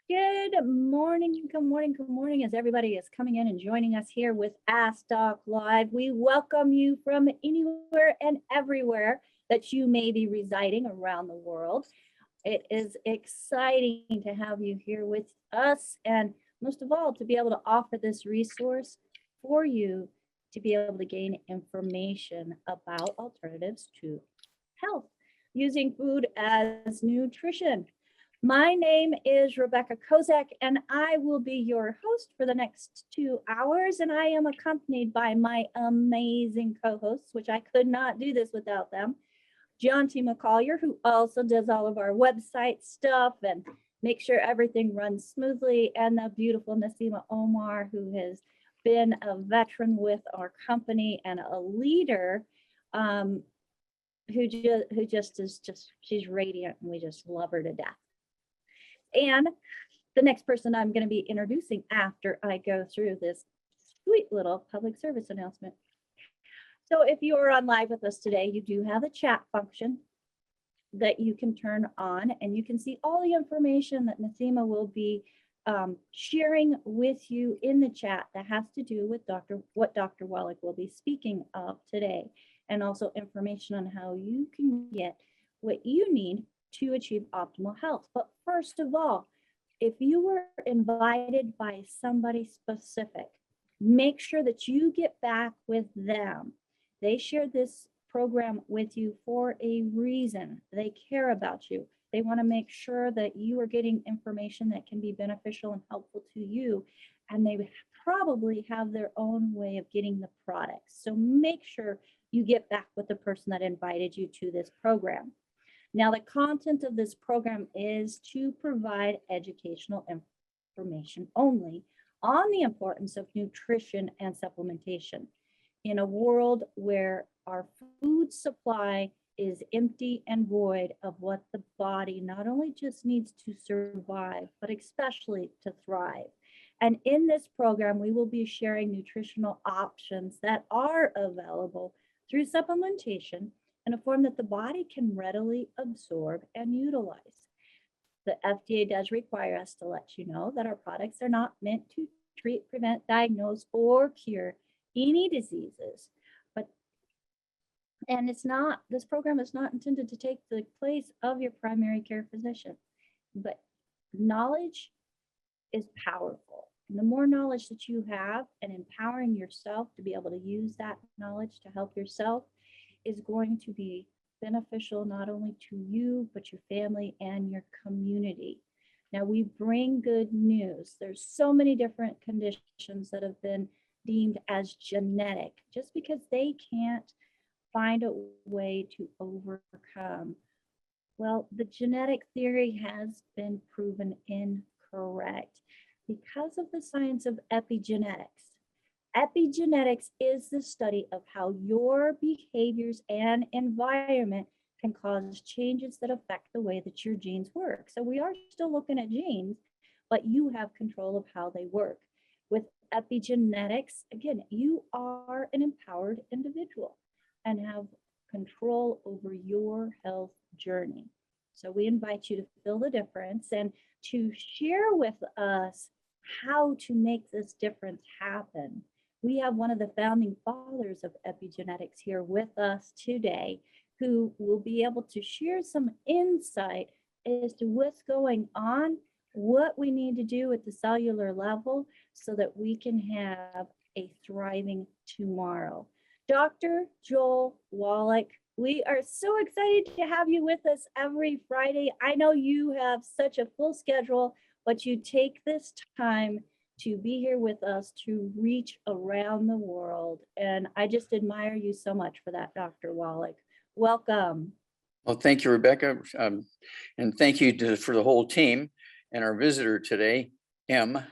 Good morning, good morning, good morning. As everybody is coming in and joining us here with Ask Doc Live, we welcome you from anywhere and everywhere that you may be residing around the world. It is exciting to have you here with us, and most of all, to be able to offer this resource for you to be able to gain information about alternatives to health using food as nutrition. My name is Rebecca Kozak, and I will be your host for the next 2 hours. And I am accompanied by my amazing co-hosts, which I could not do this without them. John T. McCollier, who also does all of our website stuff and make sure everything runs smoothly, and the beautiful Nasima Omar, who has been a veteran with our company and a leader, who just is she's radiant, and we just love her to death. And the next person I'm going to be introducing after I go through this sweet little public service announcement. So if you are on live with us today, you do have a chat function that you can turn on, and you can see all the information that Nasima will be sharing with you in the chat that has to do with what Dr. Wallach will be speaking of today, and also information on how you can get what you need to achieve optimal health. But first of all, if you were invited by somebody specific, make sure that you get back with them. They shared this program with you for a reason. They care about you. They want to make sure that you are getting information that can be beneficial and helpful to you. And they probably have their own way of getting the products. So make sure you get back with the person that invited you to this program. Now, the content of this program is to provide educational information only on the importance of nutrition and supplementation in a world where our food supply is empty and void of what the body not only just needs to survive, but especially to thrive. And in this program, we will be sharing nutritional options that are available through supplementation in a form that the body can readily absorb and utilize. The FDA does require us to let you know that our products are not meant to treat, prevent, diagnose, or cure any diseases. And this program is not intended to take the place of your primary care physician. But knowledge is powerful. And the more knowledge that you have, and empowering yourself to be able to use that knowledge to help yourself, is going to be beneficial not only to you, but your family and your community. Now, we bring good news. There's so many different conditions that have been deemed as genetic just because they can't find a way to overcome. Well, the genetic theory has been proven incorrect because of the science of epigenetics. Epigenetics is the study of how your behaviors and environment can cause changes that affect the way that your genes work. So we are still looking at genes, but you have control of how they work. With epigenetics, again, you are an empowered individual and have control over your health journey. So we invite you to feel the difference and to share with us how to make this difference happen. We have one of the founding fathers of epigenetics here with us today, who will be able to share some insight as to what's going on, what we need to do at the cellular level so that we can have a thriving tomorrow. Dr. Joel Wallach, we are so excited to have you with us every Friday. I know you have such a full schedule, but you take this time to be here with us to reach around the world. And I just admire you so much for that, Dr. Wallach. Welcome. Well, thank you, Rebecca. And thank you for the whole team and our visitor today, M,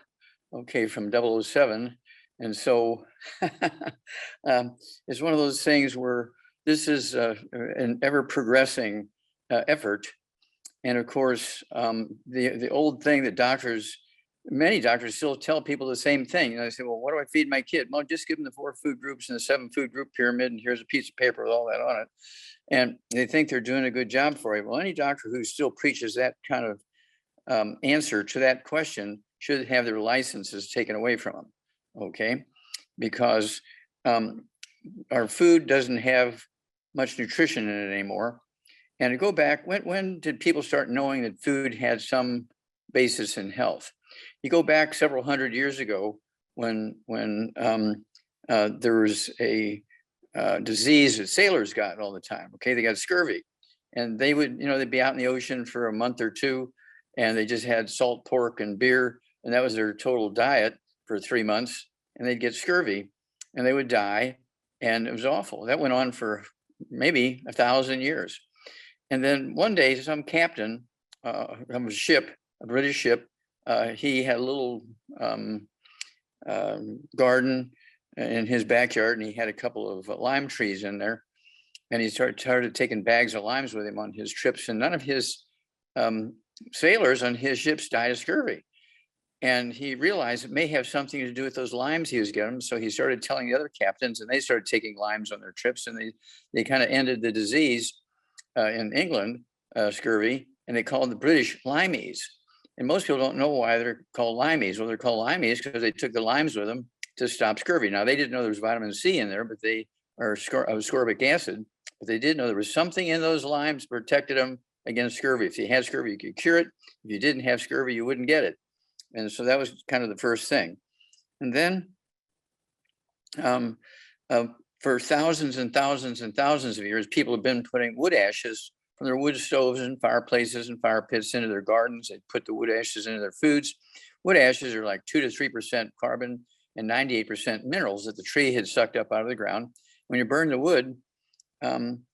from 007. And so it's one of those things where this is an ever progressing effort. And of course, the old thing that many doctors still tell people the same thing. And I say, well, what do I feed my kid? Well, just give them the 4 food groups and the 7 food group pyramid, and here's a piece of paper with all that on it. And they think they're doing a good job for you. Well, any doctor who still preaches that kind of answer to that question should have their licenses taken away from them, okay? Because our food doesn't have much nutrition in it anymore. And to go back, when did people start knowing that food had some basis in health? You go back several hundred years ago when there was a disease that sailors got all the time, okay? They got scurvy. And they would, they'd be out in the ocean for a month or two, and they just had salt pork and beer, and that was their total diet for 3 months, and they'd get scurvy, and they would die, and it was awful. That went on for maybe 1,000 years. And then one day, some captain of a ship, a British ship, he had a little garden in his backyard, and he had a couple of lime trees in there. And he started taking bags of limes with him on his trips, and none of his sailors on his ships died of scurvy. And he realized it may have something to do with those limes he was getting. So he started telling the other captains, and they started taking limes on their trips, and they kind of ended the disease in England, scurvy, and they called the British limeys. And most people don't know why they're called limeys. Well, they're called limeys because they took the limes with them to stop scurvy. Now, they didn't know there was vitamin C in there, but ascorbic acid, but they did know there was something in those limes that protected them against scurvy. If you had scurvy, you could cure it. If you didn't have scurvy, you wouldn't get it. And so that was kind of the first thing. And then for thousands and thousands and thousands of years, people have been putting wood ashes from their wood stoves and fireplaces and fire pits into their gardens. They put the wood ashes into their foods. Wood ashes are like 2 to 3% carbon and 98% minerals that the tree had sucked up out of the ground. When you burn the wood,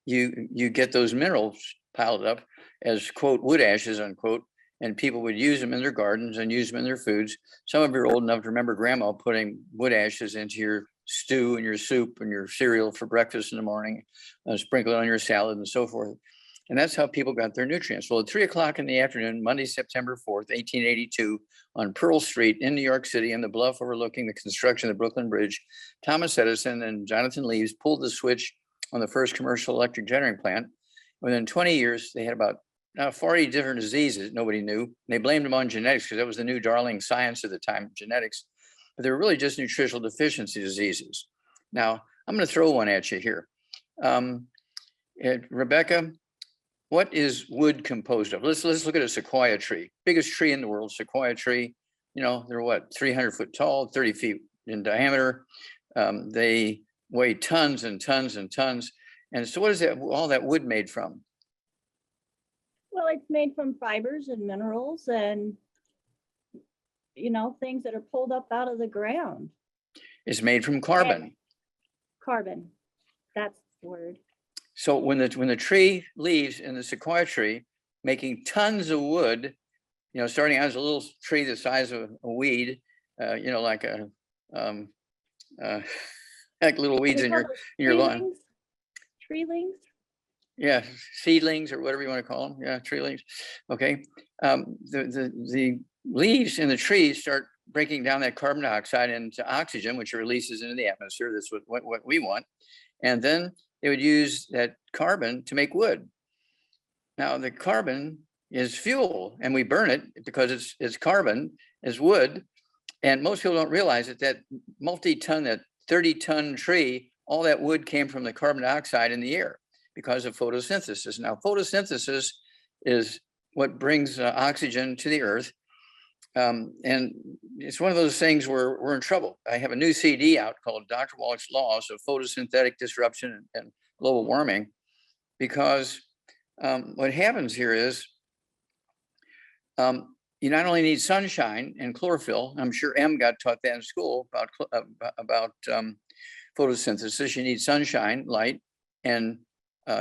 you get those minerals piled up as, quote, wood ashes, unquote, and people would use them in their gardens and use them in their foods. Some of you are old enough to remember grandma putting wood ashes into your stew and your soup and your cereal for breakfast in the morning, sprinkle it on your salad and so forth. And that's how people got their nutrients. Well, at 3 o'clock in the afternoon, Monday, September 4th, 1882, on Pearl Street in New York City, in the bluff overlooking the construction of the Brooklyn Bridge, Thomas Edison and Jonathan Leaves pulled the switch on the first commercial electric generating plant. Within 20 years, they had about 40 different diseases nobody knew. They blamed them on genetics because that was the new darling science at the time, genetics. But they were really just nutritional deficiency diseases. Now, I'm going to throw one at you here. Rebecca, what is wood composed of? Let's look at a sequoia tree, biggest tree in the world, sequoia tree. They're what, 300 foot tall, 30 feet in diameter. They weigh tons and tons and tons. And so what is all that wood made from? Well, it's made from fibers and minerals and, things that are pulled up out of the ground. It's made from carbon. Carbon, that's the word. So when the tree leaves in the sequoia tree, making tons of wood, starting out as a little tree the size of a weed, like like little weeds in your lawn. Treelings? Yeah, seedlings or whatever you want to call them. Yeah, treelings. Okay. The leaves in the trees start breaking down that carbon dioxide into oxygen, which releases into the atmosphere. That's what we want. And then they would use that carbon to make wood. Now, the carbon is fuel, and we burn it because it's carbon, is wood. And most people don't realize that multi-ton, that 30-ton tree, all that wood came from the carbon dioxide in the air because of photosynthesis. Now, photosynthesis is what brings oxygen to the earth. And it's one of those things where we're in trouble. I have a new CD out called Dr. Wallach's Laws of Photosynthetic Disruption and Global Warming, because what happens here is you not only need sunshine and chlorophyll. I'm sure M got taught that in school about photosynthesis. You need sunshine, light, and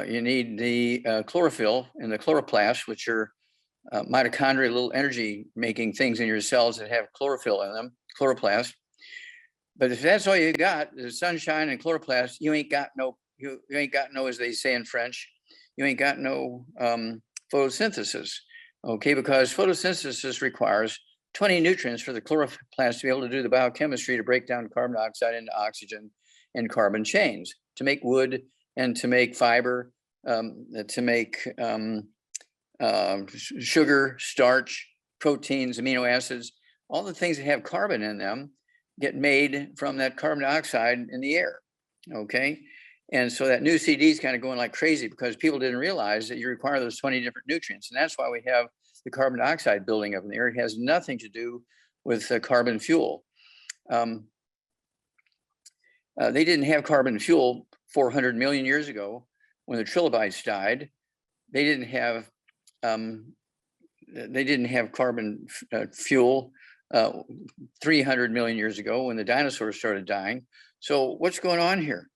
you need the chlorophyll and the chloroplasts, which are mitochondria, little energy making things in your cells that have chlorophyll in them, chloroplast. But if that's all you got, the sunshine and chloroplast, you ain't got no, as they say in French, you ain't got no photosynthesis. Okay, because photosynthesis requires 20 nutrients for the chloroplast to be able to do the biochemistry to break down carbon dioxide into oxygen and carbon chains to make wood and to make fiber, to make sugar, starch, proteins, amino acids, all the things that have carbon in them get made from that carbon dioxide in the air, okay? And so that new CD is kind of going like crazy because people didn't realize that you require those 20 different nutrients. And that's why we have the carbon dioxide building up in the air. It has nothing to do with carbon fuel. They didn't have carbon fuel 400 million years ago when the trilobites died. They didn't have carbon fuel 300 million years ago when the dinosaurs started dying. So what's going on here?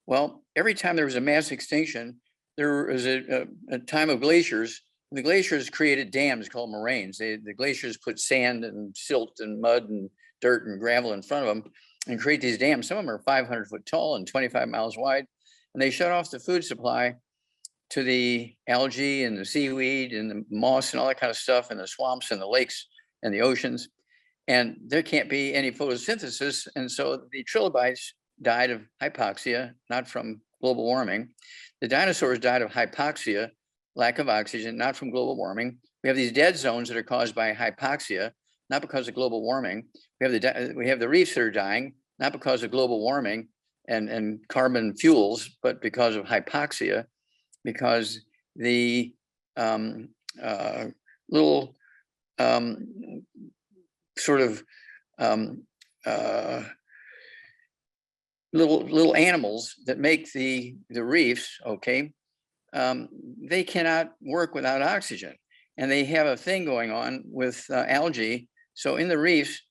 Well, every time there was a mass extinction, there was a time of glaciers. The glaciers created dams called moraines. The glaciers put sand and silt and mud and dirt and gravel in front of them and create these dams. Some of them are 500 foot tall and 25 miles wide. And they shut off the food supply to the algae and the seaweed and the moss and all that kind of stuff, and the swamps and the lakes and the oceans. And there can't be any photosynthesis. And so the trilobites died of hypoxia, not from global warming. The dinosaurs died of hypoxia, lack of oxygen, not from global warming. We have these dead zones that are caused by hypoxia, not because of global warming. We have the reefs that are dying, not because of global warming and carbon fuels, but because of hypoxia, because the little little animals that make the reefs, okay, they cannot work without oxygen. And they have a thing going on with algae. So in the reefs,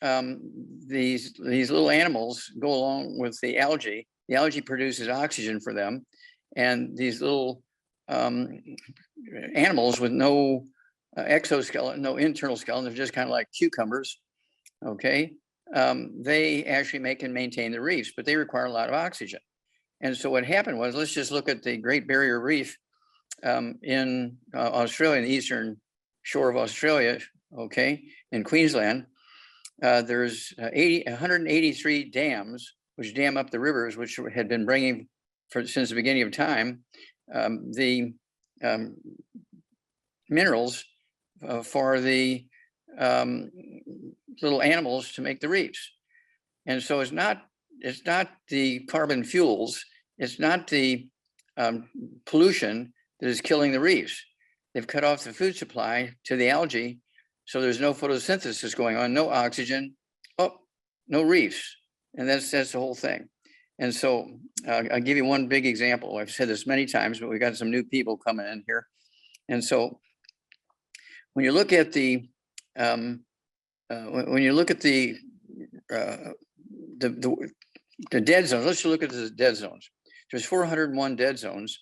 these little animals go along with the algae. The algae produces oxygen for them. And these little animals with no exoskeleton, no internal skeleton, they're just kind of like cucumbers, okay? They actually make and maintain the reefs, but they require a lot of oxygen. And so what happened was, let's just look at the Great Barrier Reef in Australia, in the eastern shore of Australia, okay, in Queensland. There's 183 dams which dam up the rivers, which had been bringing since the beginning of time the minerals for the little animals to make the reefs. And so it's not the carbon fuels, it's not the pollution that is killing the reefs. They've cut off the food supply to the algae, so there's no photosynthesis going on, no oxygen, no reefs. And that's the whole thing. And so I'll give you one big example. I've said this many times, but we got some new people coming in here. And so when you look at the dead zones, let's look at the dead zones. There's 401 dead zones.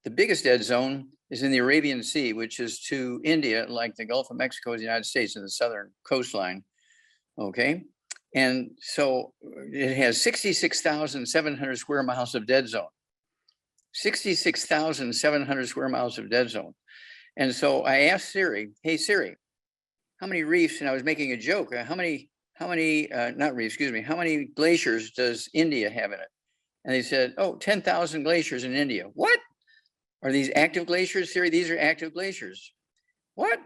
The biggest dead zone is in the Arabian Sea, which is to India, like the Gulf of Mexico is the United States in the southern coastline, okay? And so it has 66,700 square miles of dead zone. 66,700 square miles of dead zone. And so I asked Siri, hey Siri, how many reefs, and I was making a joke, how many glaciers does India have in it? And they said, 10,000 glaciers in India. What? Are these active glaciers, Siri? These are active glaciers. What?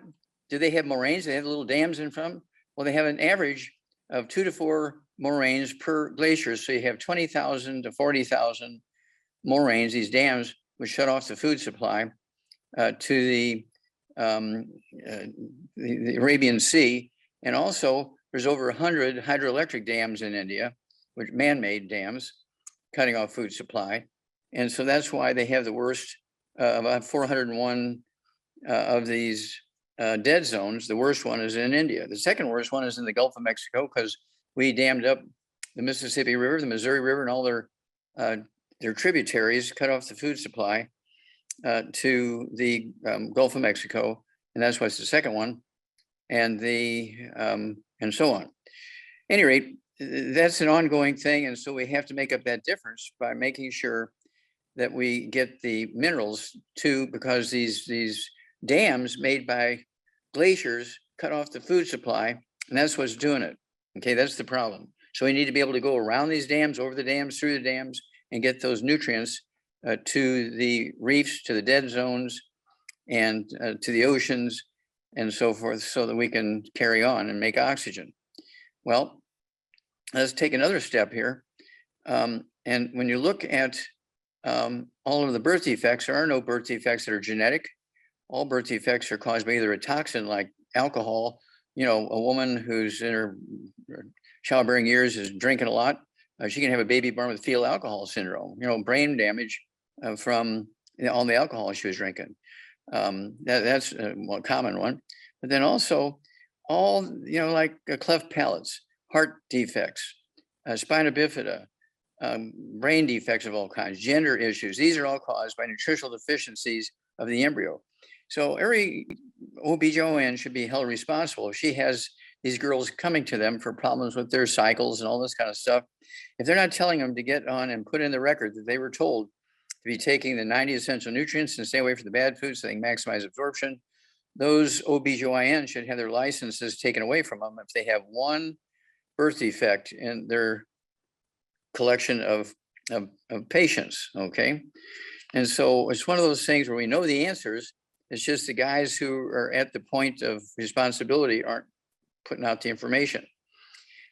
Do they have moraines? They have little dams in front? Well, they have an average of 2 to 4 moraines per glacier. So you have 20,000 to 40,000 moraines, these dams, which shut off the food supply to the Arabian Sea. And also there's over 100 hydroelectric dams in India, which man-made dams, cutting off food supply. And so that's why they have the worst, about 401 of these dead zones. The worst one is in India. The second worst one is in the Gulf of Mexico, because we dammed up the Mississippi River, the Missouri River, and all their tributaries, cut off the food supply to the Gulf of Mexico, and that's why it's the second one, and and so on. At any rate, that's an ongoing thing, and so we have to make up that difference by making sure that we get the minerals because these dams made by glaciers cut off the food supply, and that's what's doing it. Okay, that's the problem. So we need to be able to go around these dams, over the dams, through the dams, and get those nutrients to the reefs, to the dead zones, and to the oceans, and so forth, so that we can carry on and make oxygen. Well, let's take another step here. And when you look at all of the birth defects, there are no birth defects that are genetic. All birth defects are caused by either a toxin like alcohol. You know, a woman who's in her childbearing years is drinking a lot. She can have a baby born with fetal alcohol syndrome, you know, brain damage from all the alcohol she was drinking. That's a common one. But then also all, you know, like cleft palates, heart defects, spina bifida, brain defects of all kinds, gender issues. These are all caused by nutritional deficiencies of the embryo. So every OB/GYN should be held responsible if she has these girls coming to them for problems with their cycles and all this kind of stuff. If they're not telling them to get on and put in the record that they were told to be taking the 90 essential nutrients and stay away from the bad foods so they can maximize absorption, those OB/GYN should have their licenses taken away from them if they have one birth defect in their collection of patients, okay? And so it's one of those things where we know the answers. It's just the guys who are at the point of responsibility aren't putting out the information.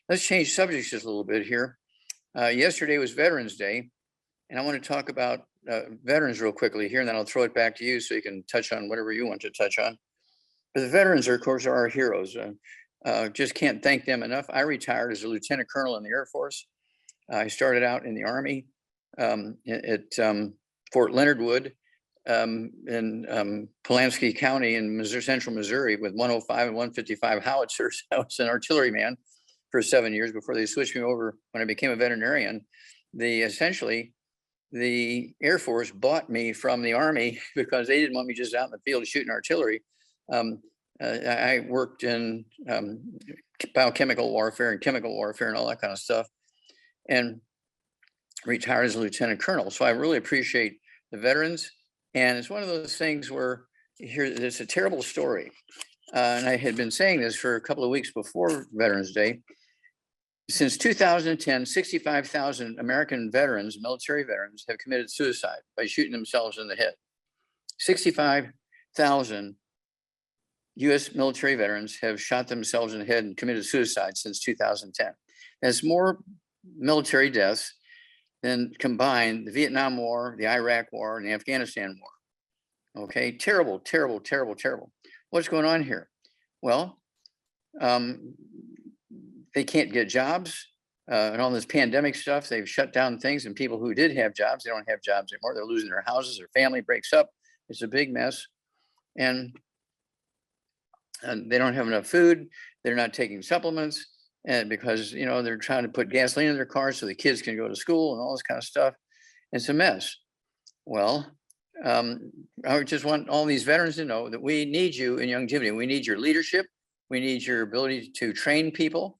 Let's change subjects just a little bit here. Yesterday was Veterans Day, and I want to talk about veterans real quickly here, and then I'll throw it back to you so you can touch on whatever you want to touch on. But the veterans, are, of course, are our heroes. Just can't thank them enough. I retired as a lieutenant colonel in the Air Force. I started out in the Army at Fort Leonard Wood in Pulaski County in central Missouri with 105 and 155 howitzers. I was an artilleryman for 7 years before they switched me over when I became a veterinarian. Essentially, the Air Force bought me from the Army because they didn't want me just out in the field shooting artillery. I worked in biochemical warfare and chemical warfare and all that kind of stuff, and retired as a lieutenant colonel. So I really appreciate the veterans. And it's one of those things where it's a terrible story. And I had been saying this for a couple of weeks before Veterans Day. Since 2010, 65,000 American veterans, military veterans, have committed suicide by shooting themselves in the head. 65,000 US military veterans have shot themselves in the head and committed suicide since 2010. That's more military deaths than combined the Vietnam War, the Iraq War, and the Afghanistan War. Okay, terrible, terrible, terrible, terrible. What's going on here? Well, they can't get jobs and all this pandemic stuff. They've shut down things, and people who did have jobs, they don't have jobs anymore. They're losing their houses, their family breaks up. It's a big mess. And they don't have enough food. They're not taking supplements, and because, you know, they're trying to put gasoline in their cars so the kids can go to school and all this kind of stuff. It's a mess. Well, I just want all these veterans to know that we need you in longevity. We need your leadership. We need your ability to train people.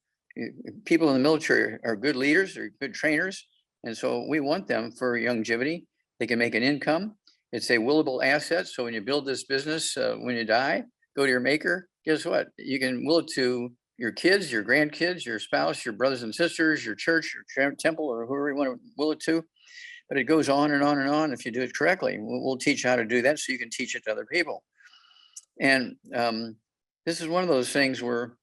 People in the military are good leaders, they're good trainers. And so we want them for longevity. They can make an income. It's a willable asset. So when you build this business, when you die, go to your maker, guess what? You can will it to your kids, your grandkids, your spouse, your brothers and sisters, your church, your temple, or whoever you want to will it to. But it goes on and on and on if you do it correctly. We'll teach you how to do that so you can teach it to other people. And this is one of those things where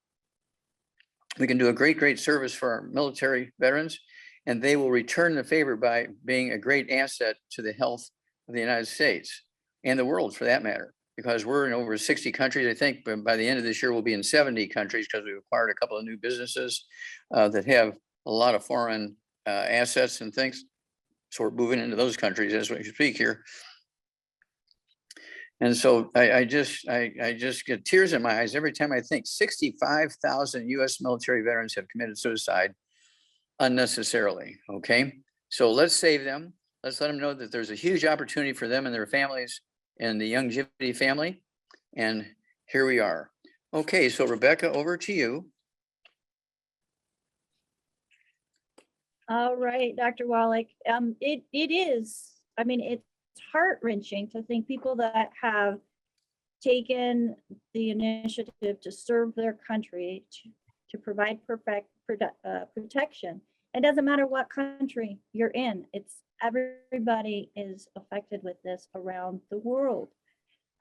we can do a great, great service for our military veterans, and they will return the favor by being a great asset to the health of the United States and the world, for that matter, because we're in over 60 countries. I think by the end of this year, we'll be in 70 countries because we've acquired a couple of new businesses that have a lot of foreign assets and things. So we're moving into those countries as we speak here. And so I just get tears in my eyes every time I think 65,000 US military veterans have committed suicide unnecessarily. Okay, so let's save them. Let's let them know that there's a huge opportunity for them and their families and the longevity family. And here we are. Okay, so Rebecca, over to you. All right, Dr. Wallach. It is, I mean, it's heart-wrenching to think people that have taken the initiative to serve their country, to provide protection. It doesn't matter what country you're in. It's everybody is affected with this around the world.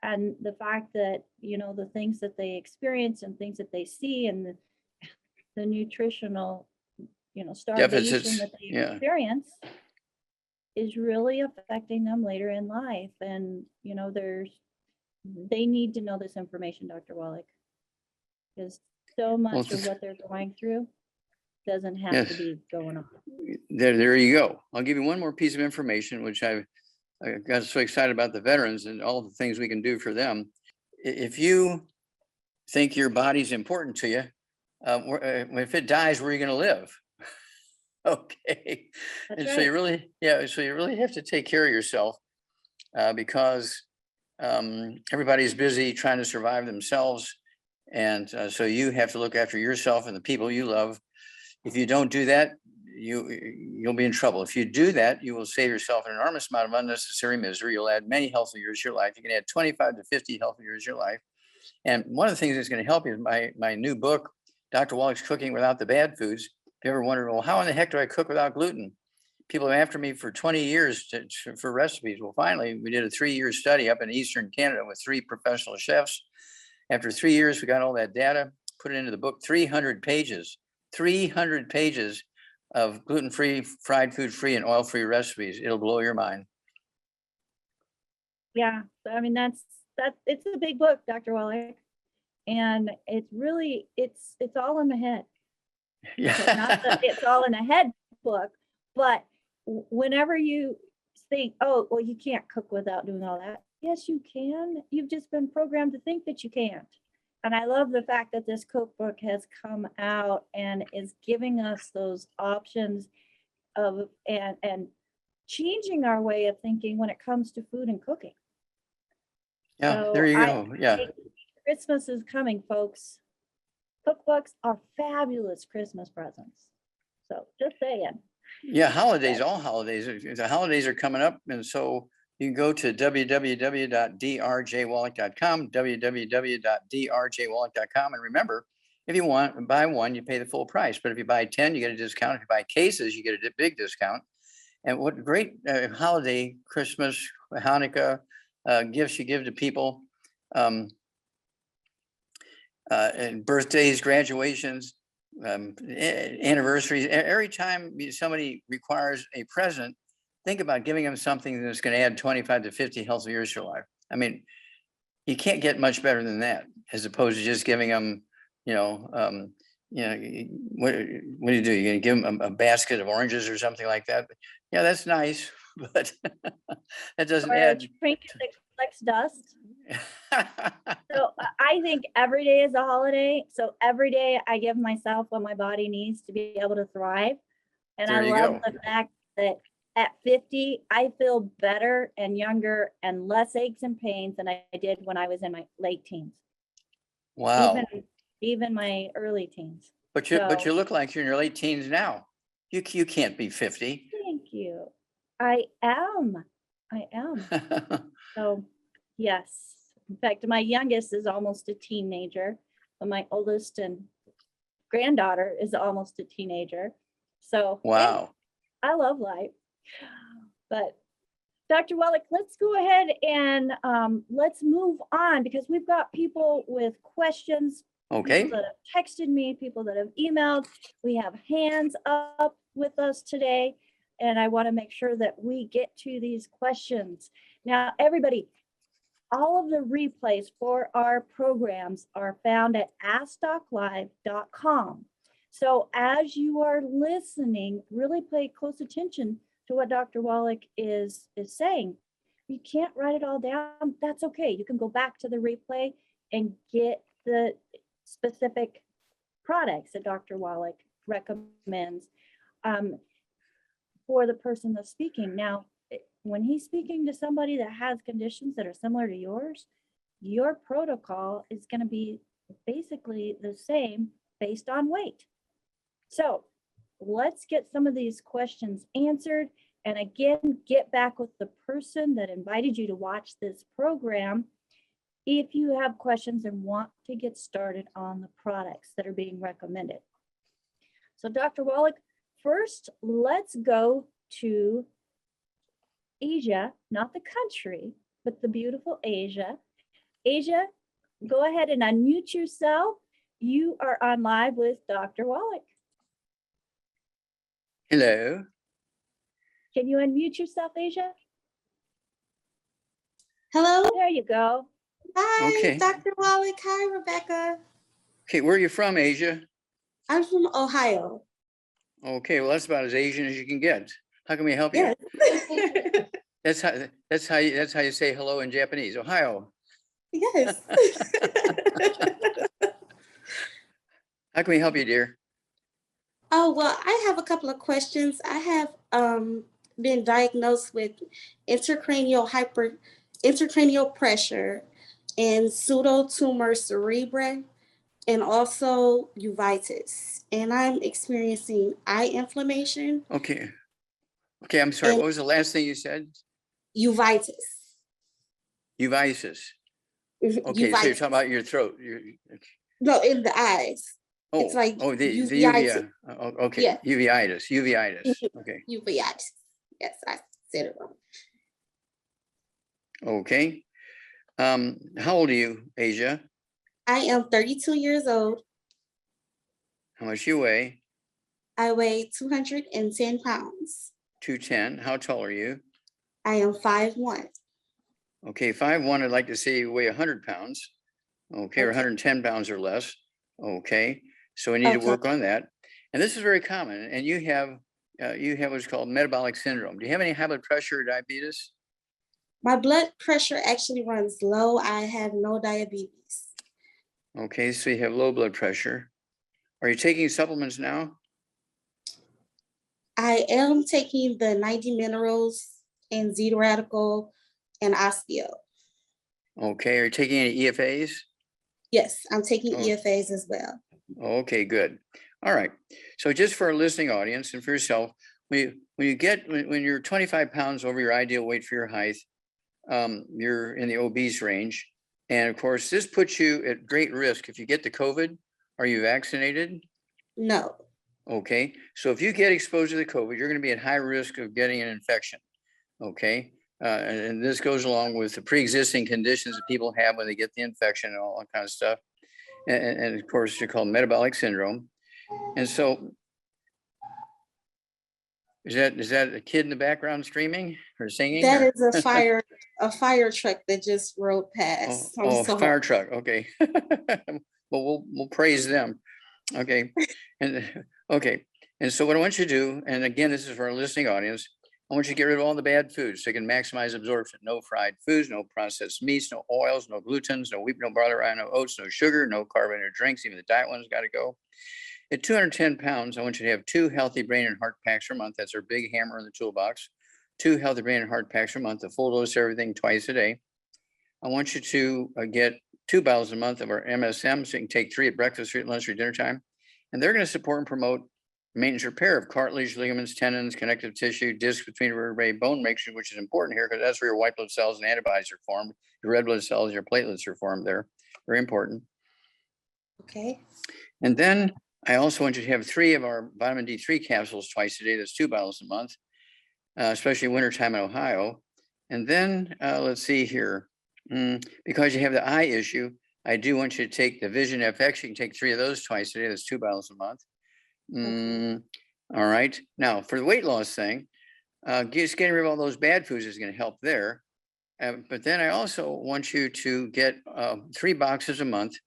And the fact that, the things that they experience and things that they see and the nutritional, starvation Deficits. that they Yeah. experience is really affecting them later in life. And, they need to know this information, Dr. Wallach, because so much of what they're going through doesn't have Yes. to be going on. There you go. I'll give you one more piece of information, which I got so excited about the veterans and all the things we can do for them. If you think your body's important to you, if it dies, where are you going to live? Okay. That's And right. so you really have to take care of yourself because everybody's busy trying to survive themselves. And so you have to look after yourself and the people you love. If you don't do that, you'll be in trouble. If you do that, you will save yourself an enormous amount of unnecessary misery. You'll add many healthy years to your life. You can add 25 to 50 healthy years to your life. And one of the things that's going to help you is my new book, Dr. Wallach's Cooking Without the Bad Foods. If you ever wondered, well, how in the heck do I cook without gluten? People have after me for 20 years for recipes. Well, finally, we did a 3-year study up in Eastern Canada with 3 professional chefs. After 3 years, we got all that data, put it into the book, 300 pages of gluten-free, fried food-free, and oil-free recipes. It'll blow your mind. Yeah, I mean, it's a big book, Dr. Wallach, and it's really, it's all in the head. Yeah. So not that it's all in the head book, but whenever you think, oh, well, you can't cook without doing all that. Yes, you can. You've just been programmed to think that you can't. And I love the fact that this cookbook has come out and is giving us those options of and changing our way of thinking when it comes to food and cooking. Yeah, So there you go. Yeah. Christmas is coming, folks. Cookbooks are fabulous Christmas presents. So just saying. Yeah, holidays, all holidays. The holidays are coming up. And so you can go to www.drjwallach.com, www.drjwallach.com. And remember, if you buy one, you pay the full price. But if you buy 10, you get a discount. If you buy cases, you get a big discount. And what great holiday, Christmas, Hanukkah gifts you give to people. And birthdays, graduations, anniversaries. Every time somebody requires a present, think about giving them something that's going to add 25 to 50 healthy years to your life. I mean, you can't get much better than that, as opposed to just giving them, what do you do? You're going to give them a basket of oranges or something like that. Yeah, that's nice, but that doesn't add. A trinket that collects dust. So I think every day is a holiday. So every day I give myself what my body needs to be able to thrive. And I love the fact that at 50, I feel better and younger and less aches and pains than I did when I was in my late teens. Wow. Even my early teens. But you look like you're in your late teens now. You can't be 50. Thank you. I am. So yes. In fact, my youngest is almost a teenager, but my oldest and granddaughter is almost a teenager. So wow. I love life. But Dr. Wallach, let's go ahead and let's move on because we've got people with questions. Okay. People that have texted me, people that have emailed. We have hands up with us today, and I want to make sure that we get to these questions. Now, everybody, all of the replays for our programs are found at askdoclive.com. So as you are listening, really pay close attention to what Dr. Wallach is saying. You can't write it all down. That's okay. You can go back to the replay and get the specific products that Dr. Wallach recommends for the person that's speaking. Now, when he's speaking to somebody that has conditions that are similar to yours, your protocol is going to be basically the same based on weight. So let's get some of these questions answered. And again, get back with the person that invited you to watch this program if you have questions and want to get started on the products that are being recommended. So Dr. Wallach, first, let's go to Asia, not the country, but the beautiful Asia. Asia, go ahead and unmute yourself. You are on live with Dr. Wallach. Hello. Can you unmute yourself, Asia? Hello. There you go. Hi, Okay. Dr. Wallach. Hi, Rebecca. Okay, where are you from, Asia? I'm from Ohio. Okay, well, that's about as Asian as you can get. How can we help you? Yes. That's how you say hello in Japanese. Ohio. Yes. How can we help you, dear? Oh, well, I have a couple of questions. I have been diagnosed with intracranial pressure and pseudotumor cerebri and also uveitis. And I'm experiencing eye inflammation Okay. Okay, I'm sorry. and What was the last thing you said? uveitis. Uveitis. Okay, so you're talking about your throat. No, in the eyes. Oh, It's like the uveitis. okay, Yeah. uveitis. Okay. Uveitis. Yes, I said it wrong. Okay. How old are you, Asia? I am 32 years old. How much you weigh? I weigh 210 pounds. 210. How tall are you? I am 5'1". Okay, 5'1", I'd like to see you weigh 100 pounds. Okay, or Okay. 110 pounds or less. Okay, so we need to Okay. work on that. And this is very common. And you have what's called metabolic syndrome. Do you have any high blood pressure or diabetes? My blood pressure actually runs low. I have no diabetes. Okay, so you have low blood pressure. Are you taking supplements now? I am taking the 90 minerals and zeta radical and osteo. Okay, are you taking any EFAs? Yes, I'm taking Oh. EFAs as well. Okay, good. All right. So just for our listening audience and for yourself, when you're 25 pounds over your ideal weight for your height, you're in the obese range. And of course, this puts you at great risk. If you get the COVID, are you vaccinated? No. Okay. So if you get exposed to the COVID, you're going to be at high risk of getting an infection. Okay. And this goes along with the pre-existing conditions that people have when they get the infection and all that kind of stuff. And of course, you're called metabolic syndrome. And so is that a kid in the background screaming or singing? That or? is a fire truck that just rode past. Fire truck. Okay. Well, we'll praise them. Okay. And okay. And so what I want you to do, and again, this is for our listening audience, I want you to get rid of all the bad foods so you can maximize absorption. No fried foods, no processed meats, no oils, no glutens, no wheat, no barley, rye, no oats, no sugar, no carbonated drinks. Even the diet ones got to go. At 210 pounds, I want you to have 2 healthy brain and heart packs per month. That's our big hammer in the toolbox. 2 healthy brain and heart packs per month, a full dose of everything twice a day. I want you to get 2 bottles a month of our MSM, so you can take 3 at breakfast, 3 at lunch, or dinner time. And they're going to support and promote maintenance repair of cartilage, ligaments, tendons, connective tissue, disc between vertebrae, bone mixture, which is important here because that's where your white blood cells and antibodies are formed. Your red blood cells, your platelets are formed there. Very important. Okay. And then I also want you to have 3 of our vitamin D3 capsules twice a day. That's 2 bottles a month, especially wintertime in Ohio. And then let's see here. Because you have the eye issue, I do want you to take the Vision FX. You can take 3 of those twice a day. That's 2 bottles a month. All right. Now for the weight loss thing, just getting rid of all those bad foods is going to help there. But then I also want you to get 3 boxes a month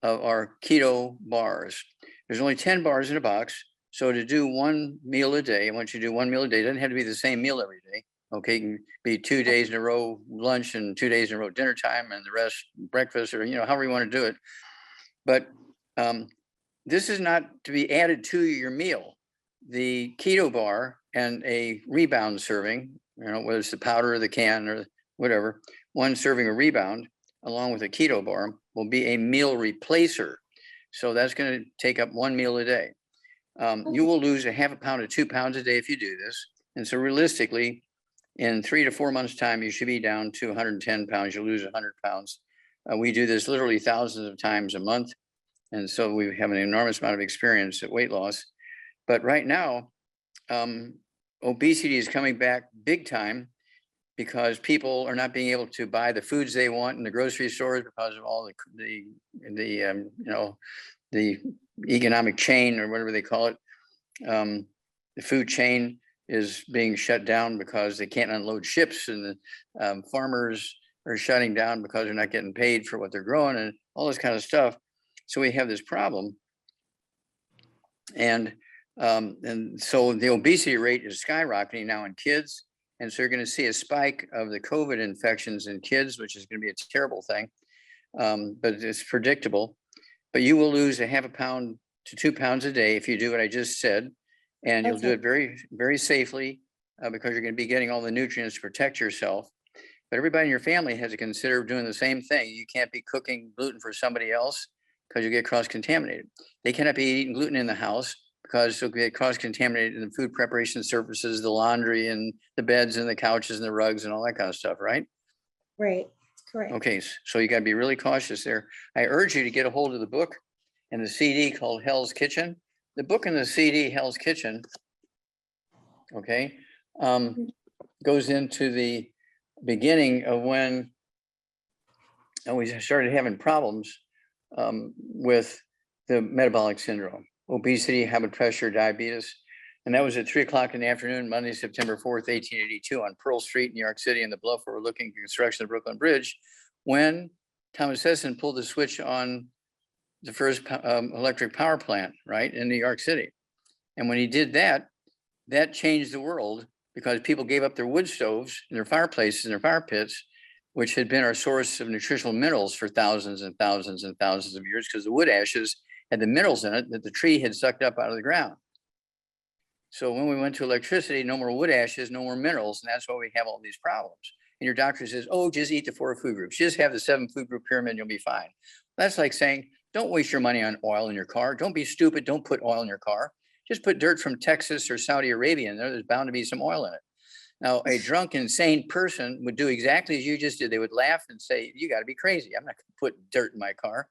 of our keto bars. There's only 10 bars in a box. So to do 1 meal a day, I want you to do 1 meal a day. It doesn't have to be the same meal every day. Okay, it can be 2 days in a row lunch and 2 days in a row dinner time and the rest breakfast, or however you want to do it. But this is not to be added to your meal. The keto bar and a rebound serving, whether it's the powder or the can or whatever, 1 serving a rebound along with a keto bar will be a meal replacer. So that's going to take up 1 meal a day. You will lose a half a pound to 2 pounds a day if you do this. And so realistically, in 3 to 4 months' time, you should be down to 110 pounds. You'll lose 100 pounds. We do this literally thousands of times a month. And so we have an enormous amount of experience at weight loss. But right now, obesity is coming back big time because people are not being able to buy the foods they want in the grocery stores because of all the you know, the economic chain or whatever they call it. The food chain is being shut down because they can't unload ships, and the farmers are shutting down because they're not getting paid for what they're growing and all this kind of stuff. So we have this problem. And so the obesity rate is skyrocketing now in kids. And so you're going to see a spike of the COVID infections in kids, which is going to be a terrible thing. But it's predictable. But you will lose a half a pound to 2 pounds a day if you do what I just said. And you'll do it very, very safely because you're going to be getting all the nutrients to protect yourself. But everybody in your family has to consider doing the same thing. You can't be cooking gluten for somebody else because you get cross-contaminated. They cannot be eating gluten in the house because they'll get cross-contaminated in the food preparation surfaces, the laundry and the beds and the couches and the rugs and all that kind of stuff, right? Right. Correct. Okay, so you got to be really cautious there. I urge you to get a hold of the book and the CD called Hell's Kitchen. The book and the CD, Hell's Kitchen, okay, goes into the beginning of when we started having problems with the metabolic syndrome, obesity, high blood pressure, diabetes. And that was at 3 o'clock in the afternoon, Monday, September 4th, 1882 on Pearl Street, New York City, in the bluff overlooking construction of the Brooklyn Bridge, when Thomas Edison pulled the switch on the first electric power plant, right, in New York City. And when he did that, that changed the world because people gave up their wood stoves and their fireplaces and their fire pits, which had been our source of nutritional minerals for thousands and thousands and thousands of years, because the wood ashes had the minerals in it that the tree had sucked up out of the ground. So when we went to electricity, no more wood ashes, no more minerals, and that's why we have all these problems. And your doctor says, oh, just eat the 4 food groups. Just have the 7 food group pyramid and you'll be fine. That's like saying, don't waste your money on oil in your car. Don't be stupid. Don't put oil in your car. Just put dirt from Texas or Saudi Arabia in there. There's bound to be some oil in it. Now, a drunk, insane person would do exactly as you just did. They would laugh and say, you got to be crazy. I'm not going to put dirt in my car.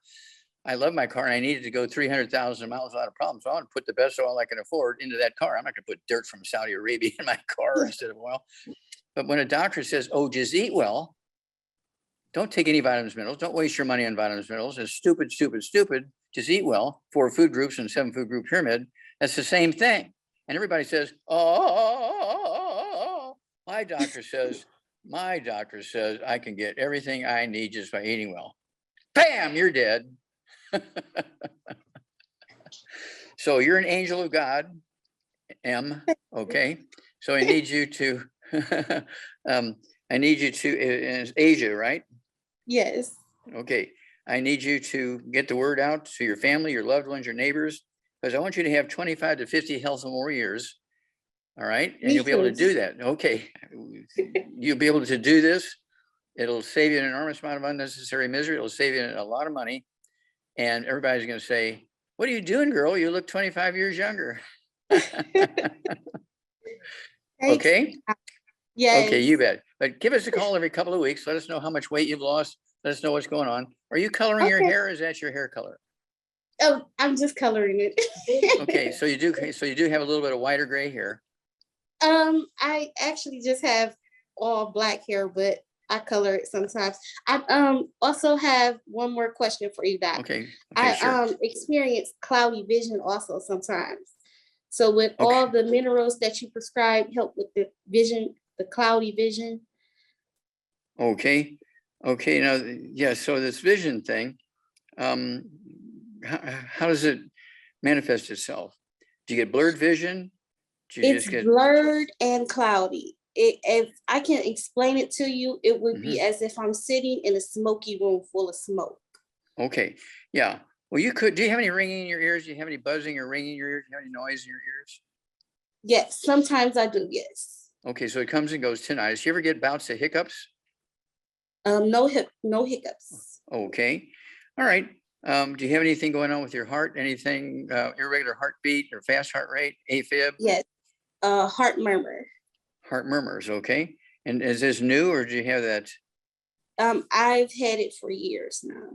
I love my car and I needed to go 300,000 miles without a problem. So I want to put the best oil I can afford into that car. I'm not going to put dirt from Saudi Arabia in my car instead of oil. But when a doctor says, oh, just eat well, don't take any vitamins, minerals, don't waste your money on vitamins, minerals. It's stupid, stupid, stupid. Just eat well, 4 food groups and 7 food group pyramid. That's the same thing. And everybody says, oh, my doctor says I can get everything I need just by eating well. Bam, you're dead. So you're an angel of God, M. Okay. So I need you to, it's Asia, right? Yes. Okay. I need you to get the word out to your family, your loved ones, your neighbors, because I want you to have 25 to 50 healthy more years. All right. And you'll be able to do that. Okay. You'll be able to do this. It'll save you an enormous amount of unnecessary misery. It'll save you a lot of money. And everybody's going to say, what are you doing, girl? You look 25 years younger. Okay. Yes. Okay, you bet. But give us a call every couple of weeks. Let us know how much weight you've lost. Let us know what's going on. Are you coloring your hair? Or is that your hair color? Oh, I'm just coloring it. Okay, so you do have a little bit of white or gray hair. I actually just have all black hair, but I color it sometimes. I also have one more question for you, Doc. Okay. I experience cloudy vision also sometimes. So with all the minerals that you prescribe help with the vision, the cloudy vision? Okay. Now, yeah. So this vision thing, how does it manifest itself? Do you get blurred vision? It's blurred and cloudy. If I can explain it to you, it would be as if I'm sitting in a smoky room full of smoke. Okay. Yeah. Well, do you have any ringing in your ears? Do you have any buzzing or ringing in your ears? Do you have any noise in your ears? Yes, sometimes I do, yes. Okay, so it comes and goes tinnitus. You ever get bouts of hiccups? No hiccups. Okay. All right. Do you have anything going on with your heart? Anything, irregular heartbeat or fast heart rate, Afib? Yes, heart murmur. Heart murmurs, okay. And is this new or do you have that? I've had it for years now.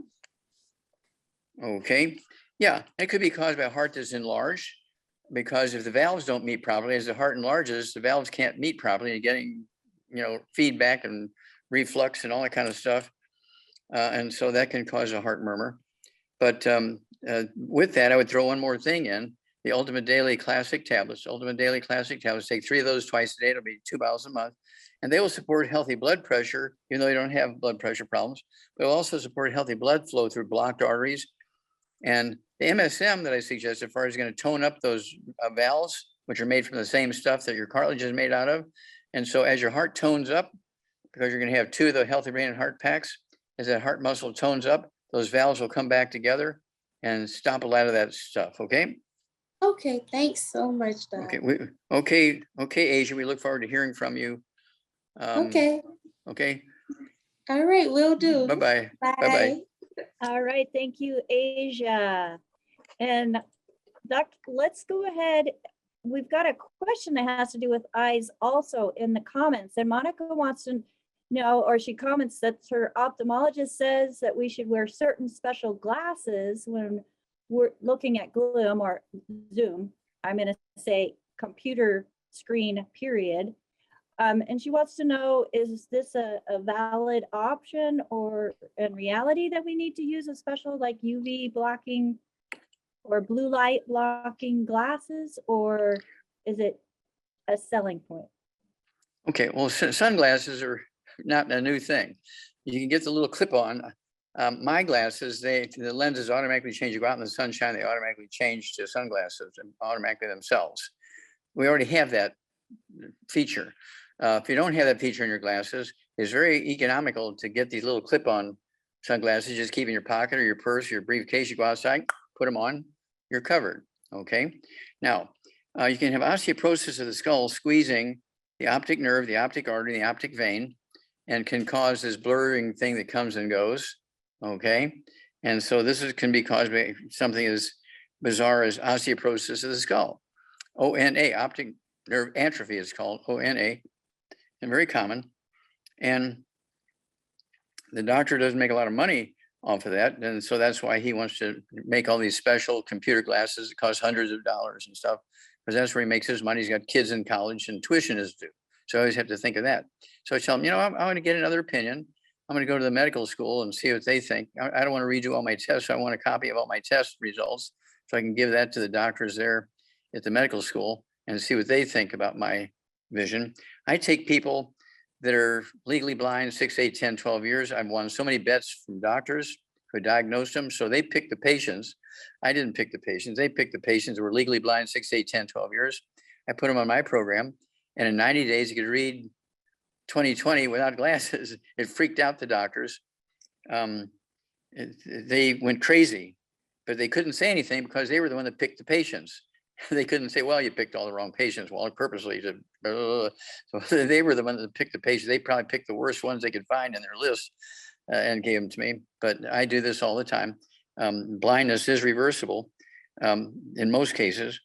Okay. Yeah, it could be caused by a heart that's enlarged, because if the valves don't meet properly, as the heart enlarges, the valves can't meet properly, and getting feedback and reflux and all that kind of stuff. And so that can cause a heart murmur. But with that, I would throw one more thing in, the Ultimate Daily Classic tablets. Ultimate Daily Classic tablets, take 3 of those twice a day. It'll be 2 bottles a month. And they will support healthy blood pressure, even though you don't have blood pressure problems. They'll also support healthy blood flow through blocked arteries. And the MSM that I suggest, as far as going to tone up those valves, which are made from the same stuff that your cartilage is made out of. And so as your heart tones up, because you're going to have 2 of the Healthy Brain and Heart packs, as that heart muscle tones up, those valves will come back together and stop a lot of that stuff. Okay. Okay. Thanks so much, Doc. Okay. Okay, Asia. We look forward to hearing from you. Okay. Okay. All right. Will do. Bye-bye. Bye. Bye-bye. All right, thank you, Asia. And let's go ahead. We've got a question that has to do with eyes also in the comments. And Monica wants to know, or she comments that her ophthalmologist says that we should wear certain special glasses when we're looking at Gloom or Zoom. I'm going to say computer screen, period. And she wants to know, is this a valid option, or in reality that we need to use a special like UV blocking or blue light blocking glasses, or is it a selling point? Okay, well, sunglasses are not a new thing. You can get the little clip on. My glasses, the lenses automatically change. You go out in the sunshine, they automatically change to sunglasses and automatically themselves. We already have that feature. If you don't have that feature in your glasses, it's very economical to get these little clip-on sunglasses. Just keep in your pocket or your purse, or your briefcase. You go outside, put them on, you're covered. Okay. Now, you can have osteoporosis of the skull squeezing the optic nerve, the optic artery, the optic vein, and can cause this blurring thing that comes and goes. Okay. And so this can be caused by something as bizarre as osteoporosis of the skull. ONA, optic nerve atrophy is called, ONA, and very common. And the doctor doesn't make a lot of money off of that. And so that's why he wants to make all these special computer glasses that cost hundreds of dollars and stuff, because that's where he makes his money. He's got kids in college and tuition is due. So I always have to think of that. So I tell him, I want to get another opinion. I'm going to go to the medical school and see what they think. I don't want to redo all my tests. I want a copy of all my test results so I can give that to the doctors there at the medical school and see what they think about my vision. I take people that are legally blind 6, 8, 10, 12 years. I've won so many bets from doctors who diagnosed them. So they pick the patients. I didn't pick the patients. They picked the patients that were legally blind 6, 8, 10, 12 years. I put them on my program. And in 90 days, you could read 20/20 without glasses. It freaked out the doctors. They went crazy, but they couldn't say anything because they were the one that picked the patients. They couldn't say, well, you picked all the wrong patients. Well, purposely. So they were the ones that picked the patients. They probably picked the worst ones they could find in their list and gave them to me. But I do this all the time. Blindness is reversible in most cases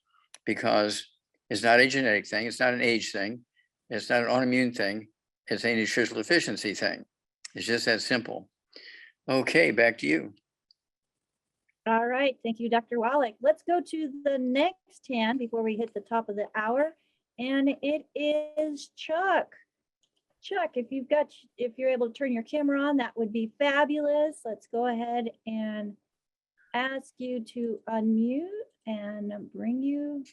because it's not a genetic thing. It's not an age thing. It's not an autoimmune thing. It's a nutritional deficiency thing. It's just that simple. Okay, back to you. All right, thank you, Dr. Wallach. Let's go to the next hand before we hit the top of the hour, and it is Chuck. Chuck, if you're able to turn your camera on, that would be fabulous. Let's go ahead and ask you to unmute and bring you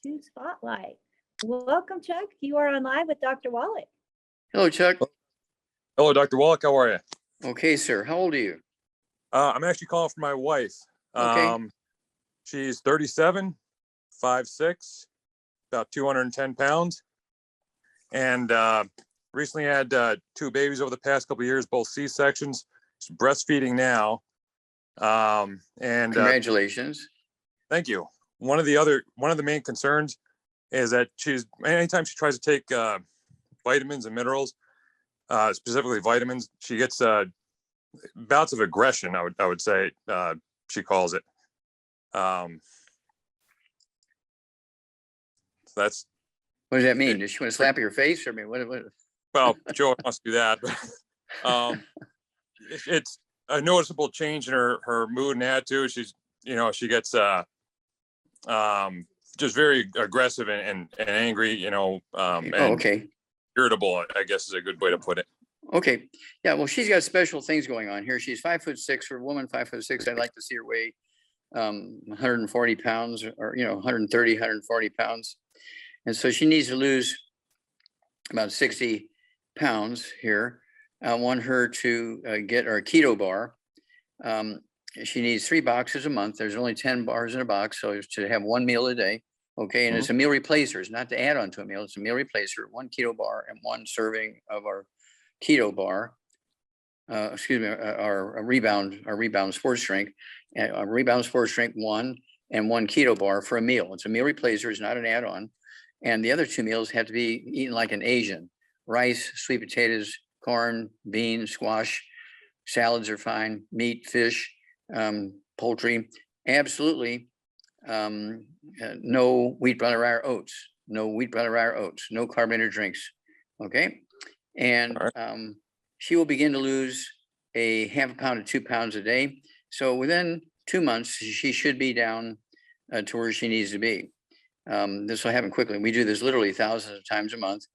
to Spotlight. Welcome, Chuck. You are on live with Dr. Wallach. Hello, Chuck. Hello, Dr. Wallach. How are you? Okay, sir. How old are you? I'm actually calling for my wife. Okay. She's 37, 5'6", about 210 pounds. And recently had 2 babies over the past couple of years, both C-sections. She's breastfeeding now. And Congratulations. Thank you. One of the main concerns is that anytime she tries to take vitamins and minerals, specifically vitamins, she gets bouts of aggression, I would say, she calls it. That's. What does that mean? Does she want to slap your face? Or I mean, what? Well, Joe wants to do that. But, it's a noticeable change in her mood and attitude. She's, she gets just very aggressive and angry. And, okay. irritable, I guess is a good way to put it. Okay, yeah, well, she's got special things going on here. She's 5'6" for a woman, 5'6". I'd like to see her weigh 140 pounds or, 130, 140 pounds. And so she needs to lose about 60 pounds here. I want her to get our keto bar. She needs 3 boxes a month. There's only 10 bars in a box, so to have 1 meal a day. Okay, and it's a meal replacer. It's not to add on to a meal. It's a meal replacer, 1 keto bar and 1 serving of our keto bar. Our rebound sports drink, a rebound sports drink 1 and 1 keto bar for a meal. It's a meal replacer. It's not an add-on. And the other 2 meals have to be eaten like an Asian: rice, sweet potatoes, corn, beans, squash. Salads are fine. Meat, fish, poultry. Absolutely. No wheat, bran, or rye, or oats. No wheat, bran, or rye, or oats. No carbonated drinks. Okay. And she will begin to lose a ½ pound to 2 pounds a day. So within 2 months, she should be down to where she needs to be. This will happen quickly. We do this literally thousands of times a month.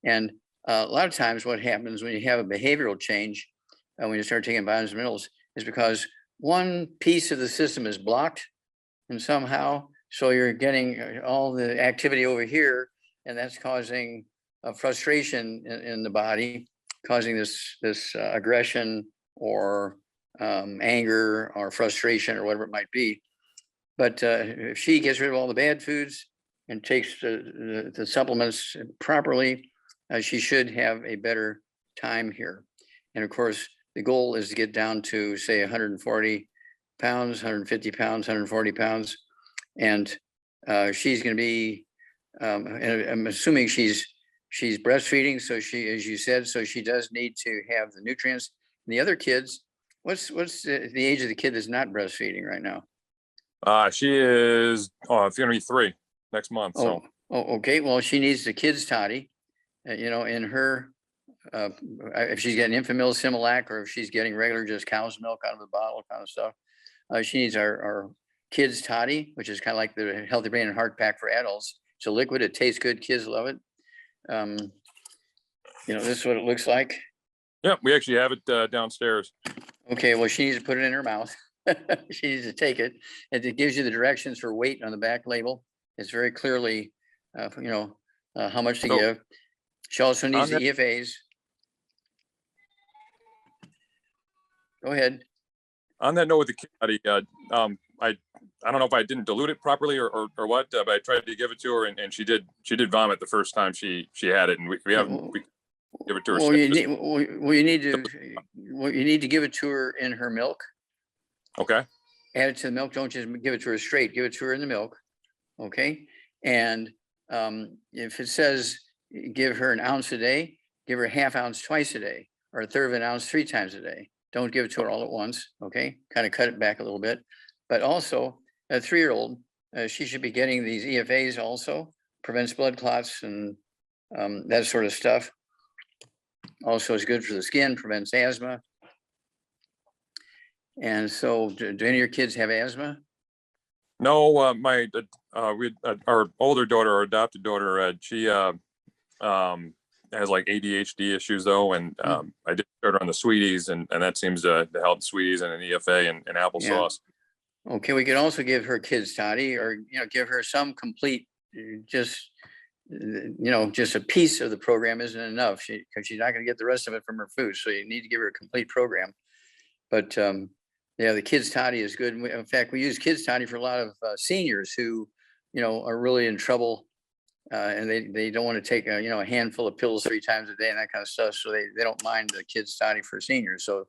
And a lot of times what happens when you have a behavioral change, when you start taking vitamins and minerals, is because one piece of the system is blocked and somehow, so you're getting all the activity over here, and that's causing frustration in the body, causing this aggression or anger or frustration or whatever it might be. But if she gets rid of all the bad foods and takes the supplements properly, she should have a better time here. And of course, the goal is to get down to, say, 140 pounds, 150 pounds, 140 pounds. And she's going to be, and I'm assuming she's breastfeeding. So she, as you said, so she does need to have the nutrients. And the other kids, what's the age of the kid that's not breastfeeding right now? She is, it's going to be 3 next month. So. Okay. Well, she needs the kids toddy, in her, if she's getting Infamil, Similac, or if she's getting regular just cow's milk out of the bottle kind of stuff. She needs our kids toddy, which is kind of like the Healthy Brain and Heart Pack for adults. It's a liquid. It tastes good. Kids love it. This is what it looks like. Yeah, we actually have it downstairs. Okay, well, she needs to put it in her mouth. She needs to take it. And it gives you the directions for weight on the back label. It's very clearly, how much to give. She also needs the EFAs. Go ahead. On that note with the kid, I don't know if I didn't dilute it properly or what, but I tried to give it to her and she did vomit the first time she had it, and we give it to her. You need to give it to her in her milk. Okay. Add it to the milk. Don't just give it to her straight. Give it to her in the milk. Okay. And if it says give her 1 ounce a day, give her ½ ounce twice a day, or 1/3 of an ounce 3 times a day. Don't give it to her all at once. Okay. Kind of cut it back a little bit. But also a 3-year-old, she should be getting these EFAs also. Prevents blood clots and that sort of stuff. Also is good for the skin, prevents asthma. And so do any of your kids have asthma? No, our older daughter, our adopted daughter, she has like ADHD issues though, and I did start her on the sweeties, and that seems to help. Sweeties and an EFA and applesauce. Yeah. Okay, we could also give her kids toddy, or give her some complete, just a piece of the program isn't enough, because she's not going to get the rest of it from her food. So you need to give her a complete program. But the kids toddy is good. In fact, we use kids toddy for a lot of seniors who, are really in trouble, and they don't want to take a handful of pills 3 times a day and that kind of stuff. So they don't mind the kids toddy for seniors. So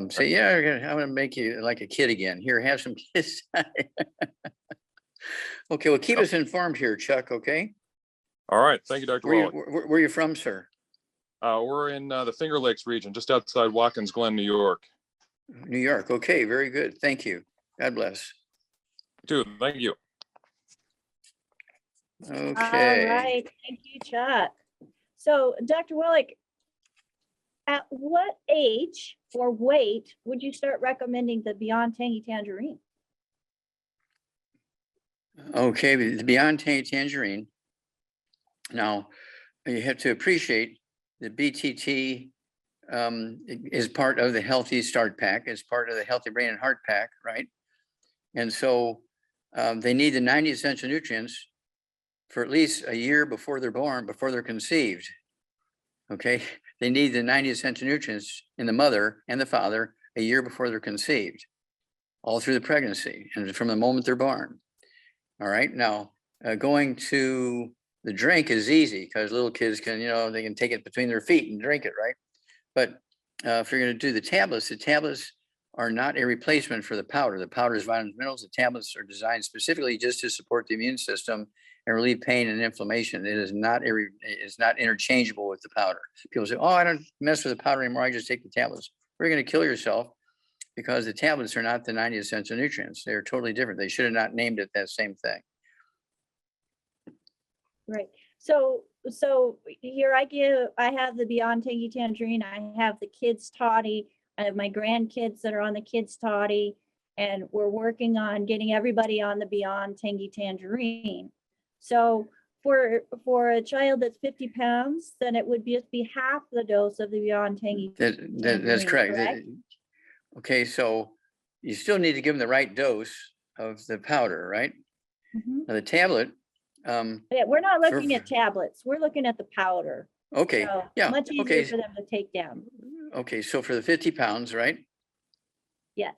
say, yeah, I'm going to make you like a kid again. Here, have some kids toddy. Okay, well, keep us informed here, Chuck. Okay. All right. Thank you, Dr. Wallach. Where are you from, sir? We're in the Finger Lakes region, just outside Watkins Glen, New York. New York. Okay, very good. Thank you. God bless. Too. Thank you. Okay. All right. Thank you, Chuck. So, Dr. Wallach, at what age or weight would you start recommending the Beyond Tangy Tangerine? Okay, the Beyond Tangy Tangerine. Now, you have to appreciate the BTT is part of the Healthy Start Pack, is part of the Healthy Brain and Heart Pack, right? And so they need the 90 essential nutrients for at least a year before they're born, before they're conceived. Okay, they need the 90 essential nutrients in the mother and the father a year before they're conceived, all through the pregnancy and from the moment they're born. All right, now going to the drink is easy because little kids can, they can take it between their feet and drink it, right? But if you're going to do the tablets are not a replacement for the powder. The powder is vitamins, minerals. The tablets are designed specifically just to support the immune system and relieve pain and inflammation. It is not it's not interchangeable with the powder. People say, "Oh, I don't mess with the powder anymore. I just take the tablets." We're going to kill yourself because the tablets are not the 90 essential nutrients. They're totally different. They should have not named it that same thing. Right. So here I have the Beyond Tangy Tangerine. I have the kids toddy. I have my grandkids that are on the kids toddy, and we're working on getting everybody on the Beyond Tangy Tangerine. So for a child that's 50 pounds, then it would just be half the dose of the Beyond Tangy. That's correct. Okay, so you still need to give them the right dose of the powder, right? Mhm. Now the tablet. Yeah, we're not looking at tablets. We're looking at the powder. Okay, So yeah. much easier Okay. for them to take down. Okay, so for the 50 pounds, right? Yes.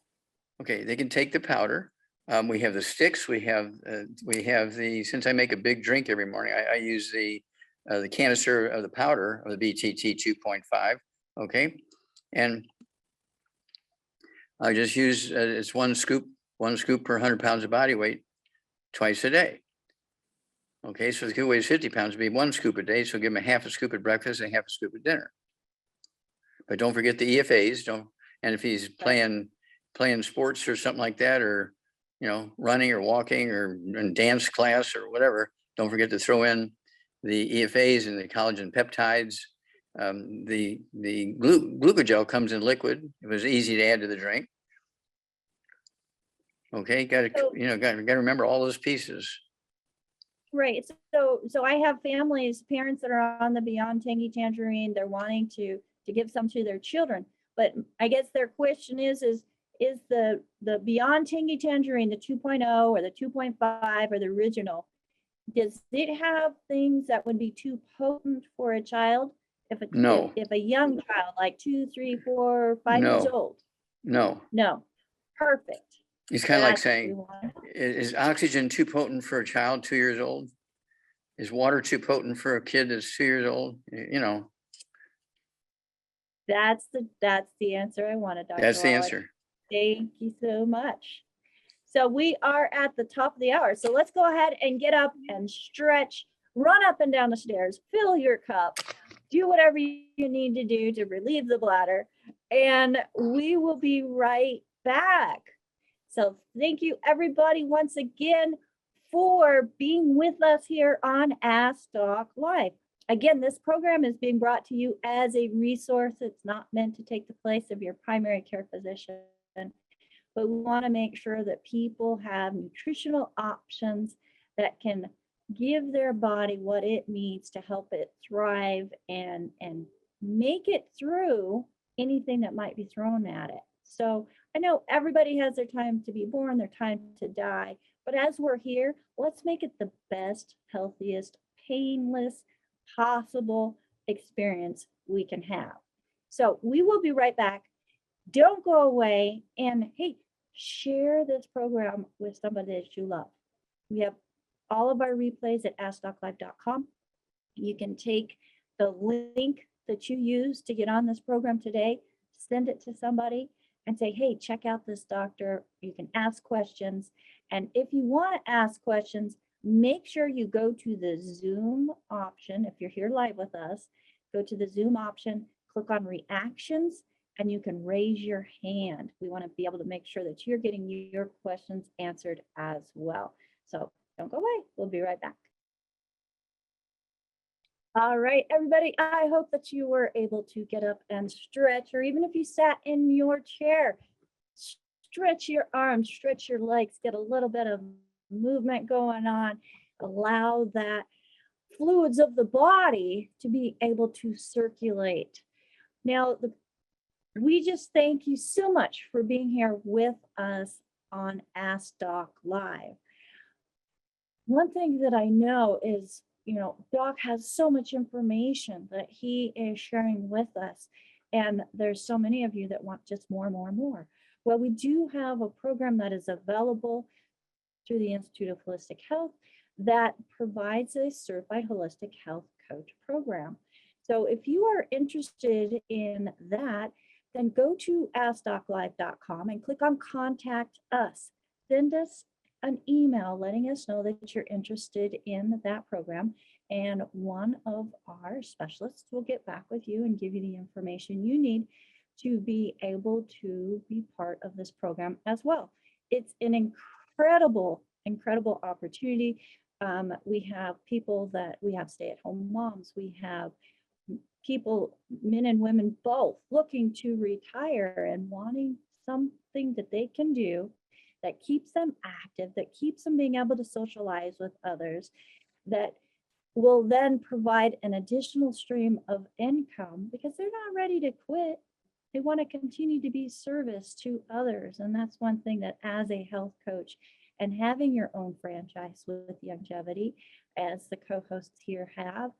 Okay, they can take the powder. We have the sticks. We have the, since I make a big drink every morning, I use the canister of the powder of the BTT 2.5. Okay, and I just use it's one scoop per 100 pounds of body weight twice a day. Okay, so the kid weighs 50 pounds, it'd be one scoop a day. So give him a half a scoop at breakfast and half a scoop at dinner. But don't forget the EFAs. And if he's playing sports or something like that, or running or walking or in dance class or whatever, don't forget to throw in the EFAs and the collagen peptides. The glucogel comes in liquid. It was easy to add to the drink. Okay, got to remember all those pieces. Right. So I have parents that are on the Beyond Tangy Tangerine. They're wanting to give some to their children. But I guess their question is the Beyond Tangy Tangerine, the 2.0 or the 2.5 or the original, does it have things that would be too potent for a child? No. If a young child, like 2, 3, 4, 5 years old? No. Perfect. It's kind of like saying, is oxygen too potent for a child 2 years old? Is water too potent for a kid that's 2 years old? That's the answer I wanted, Dr. That's the Wallach. answer. Thank you so much. So we are at the top of the hour. So let's go ahead and get up and stretch, run up and down the stairs, fill your cup, do whatever you need to do to relieve the bladder, and we will be right back. So thank you everybody once again for being with us here on Ask Doc Live. Again, this program is being brought to you as a resource. It's not meant to take the place of your primary care physician, but we want to make sure that people have nutritional options that can give their body what it needs to help it thrive and make it through anything that might be thrown at it. So I know everybody has their time to be born, their time to die, but as we're here, let's make it the best, healthiest, painless possible experience we can have. So we will be right back. Don't go away, and hey, share this program with somebody that you love. We have all of our replays at AskDocLive.com. You can take the link that you use to get on this program today, send it to somebody and say, hey, check out this doctor. You can ask questions. And if you want to ask questions, make sure you go to the Zoom option. If you're here live with us, go to the Zoom option, click on reactions, and you can raise your hand. We want to be able to make sure that you're getting your questions answered as well. So don't go away. We'll be right back. All right, everybody, I hope that you were able to get up and stretch, or even if you sat in your chair, stretch your arms, stretch your legs, get a little bit of movement going on. Allow that fluids of the body to be able to circulate. Now, we just thank you so much for being here with us on Ask Doc Live. One thing that I know is, Doc has so much information that he is sharing with us. And there's so many of you that want just more and more and more. Well, we do have a program that is available through the Institute of Holistic Health that provides a certified holistic health coach program. So if you are interested in that, then go to AskDocLive.com and click on Contact Us. Send us an email letting us know that you're interested in that program, and one of our specialists will get back with you and give you the information you need to be able to be part of this program as well. It's an incredible opportunity. We have people we have stay-at-home moms, we have people, men and women both, looking to retire and wanting something that they can do that keeps them active, that keeps them being able to socialize with others, that will then provide an additional stream of income because they're not ready to quit. They want to continue to be service to others. And that's one thing that, as a health coach and having your own franchise with Longevity, as the co-hosts here have,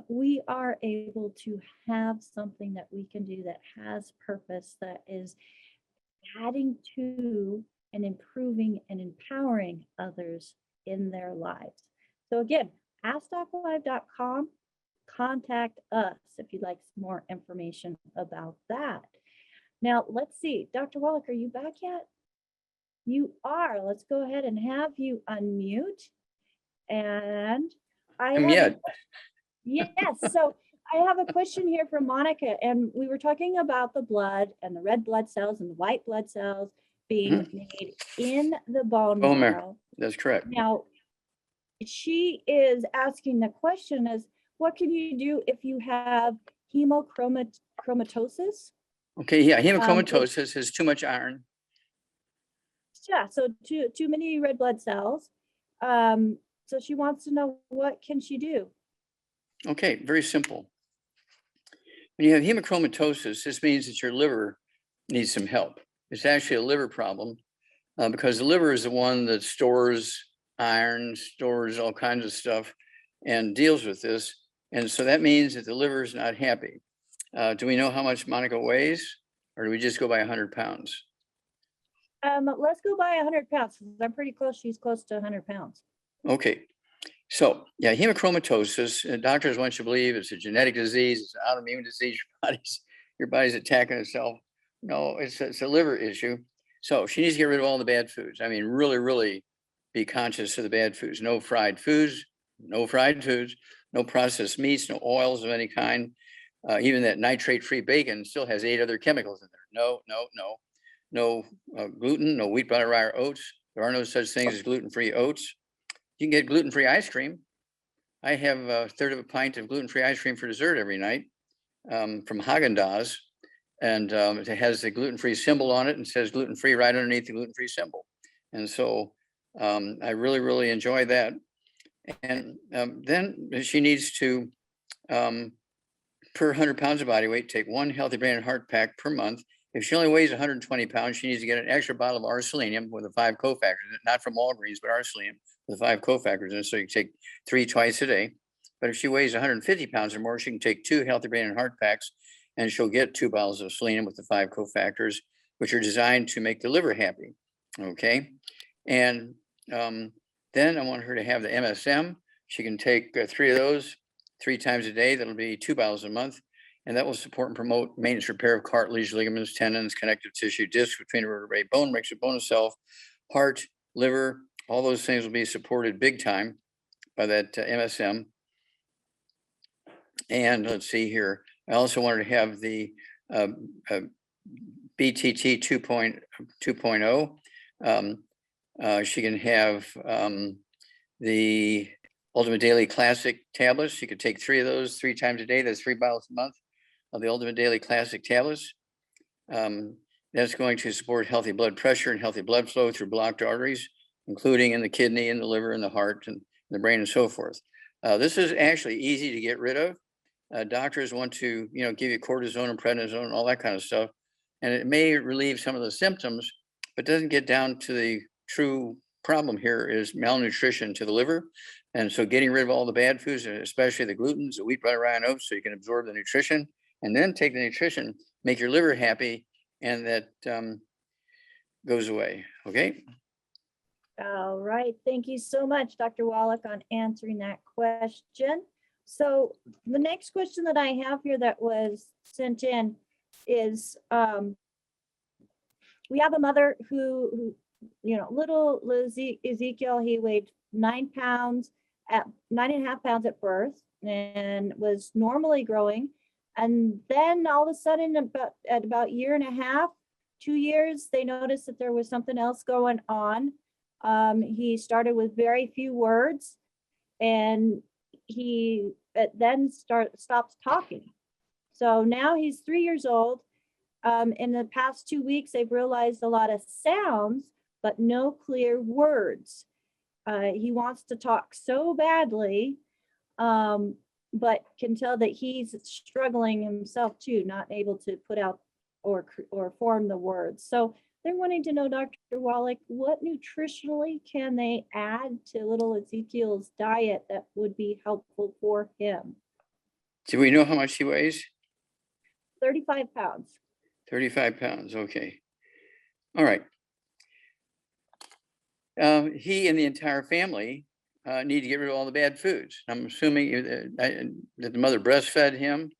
we are able to have something that we can do that has purpose, that is adding to and improving and empowering others in their lives. So again, AskDocLive.com, contact us if you'd like some more information about that. Now, let's see, Dr. Wallach, are you back yet? You are. Let's go ahead and have you unmute. And yes, so I have a question here from Monica, and we were talking about the blood and the red blood cells and the white blood cells being made in the bone marrow. That's correct. Now, she is asking the question is, what can you do if you have hemochromatosis? Okay, yeah, hemochromatosis is too much iron. Yeah, so too many red blood cells. So she wants to know, what can she do? Okay, very simple. When you have hemochromatosis, this means that your liver needs some help. It's actually a liver problem because the liver is the one that stores iron, stores all kinds of stuff, and deals with this. And so that means that the liver is not happy. Do we know how much Monica weighs, or do we just go by 100 pounds? Let's go by 100 pounds. I'm pretty close. She's close to 100 pounds. Okay. So yeah, hemochromatosis, doctors want you to believe it's a genetic disease, it's an autoimmune disease, your body's attacking itself. No, it's a liver issue. So she needs to get rid of all the bad foods. I mean, really be conscious of the bad foods. No fried foods, no processed meats, no oils of any kind. Even that nitrate-free bacon still has 8 other chemicals in there. No gluten, no wheat, butter, rye, or oats. There are no such things as gluten-free oats. You can get gluten-free ice cream. I have a third of a pint of gluten-free ice cream for dessert every night from Haagen-Dazs. And it has the gluten-free symbol on it and says gluten-free right underneath the gluten-free symbol. And so I really enjoy that. And then she needs to, per 100 pounds of body weight, take 1 healthy brain and heart pack per month. If she only weighs 120 pounds, she needs to get an extra bottle of R-selenium with the 5 cofactors, not from Walgreens, but R-selenium with the 5 cofactors in it. So you can take 3 twice a day. But if she weighs 150 pounds or more, she can take 2 healthy brain and heart packs, and she'll get 2 bottles of selenium with the 5 cofactors, which are designed to make the liver happy. Okay. And then I want her to have the MSM. She can take 3 of those 3 times a day. That'll be 2 bottles a month. And that will support and promote maintenance repair of cartilage, ligaments, tendons, connective tissue, discs between vertebrae, bone, mixture, bone itself, heart, liver, all those things will be supported big time by that MSM. And let's see here. I also wanted to have the BTT 2.0. She can have the Ultimate Daily Classic tablets. She could take 3 of those 3 times a day. That's 3 bottles a month of the Ultimate Daily Classic tablets. That's going to support healthy blood pressure and healthy blood flow through blocked arteries, including in the kidney, in the liver, in the heart, and the brain, and so forth. This is actually easy to get rid of. Doctors want to, give you cortisone and prednisone and all that kind of stuff. And it may relieve some of the symptoms, but doesn't get down to the true problem here is malnutrition to the liver. And so getting rid of all the bad foods, especially the glutens, the wheat, butter, rye, and oats, so you can absorb the nutrition and then take the nutrition, make your liver happy, and that goes away. Okay. All right. Thank you so much, Dr. Wallach, on answering that question. So the next question that I have here that was sent in is, we have a mother who little Ezekiel, he weighed 9 pounds at 9.5 pounds at birth and was normally growing. And then all of a sudden, at about 1.5 years, 2 years, they noticed that there was something else going on. He started with very few words, and he then stops talking. So now he's 3 years old. In the past 2 weeks, they've realized a lot of sounds, but no clear words. He wants to talk so badly, but can tell that he's struggling himself too, not able to put out or form the words. So they're wanting to know, Dr. Wallach, what nutritionally can they add to little Ezekiel's diet that would be helpful for him? Do we know how much he weighs? 35 pounds. 35 pounds. Okay. All right. He and the entire family need to get rid of all the bad foods. I'm assuming that the mother breastfed him.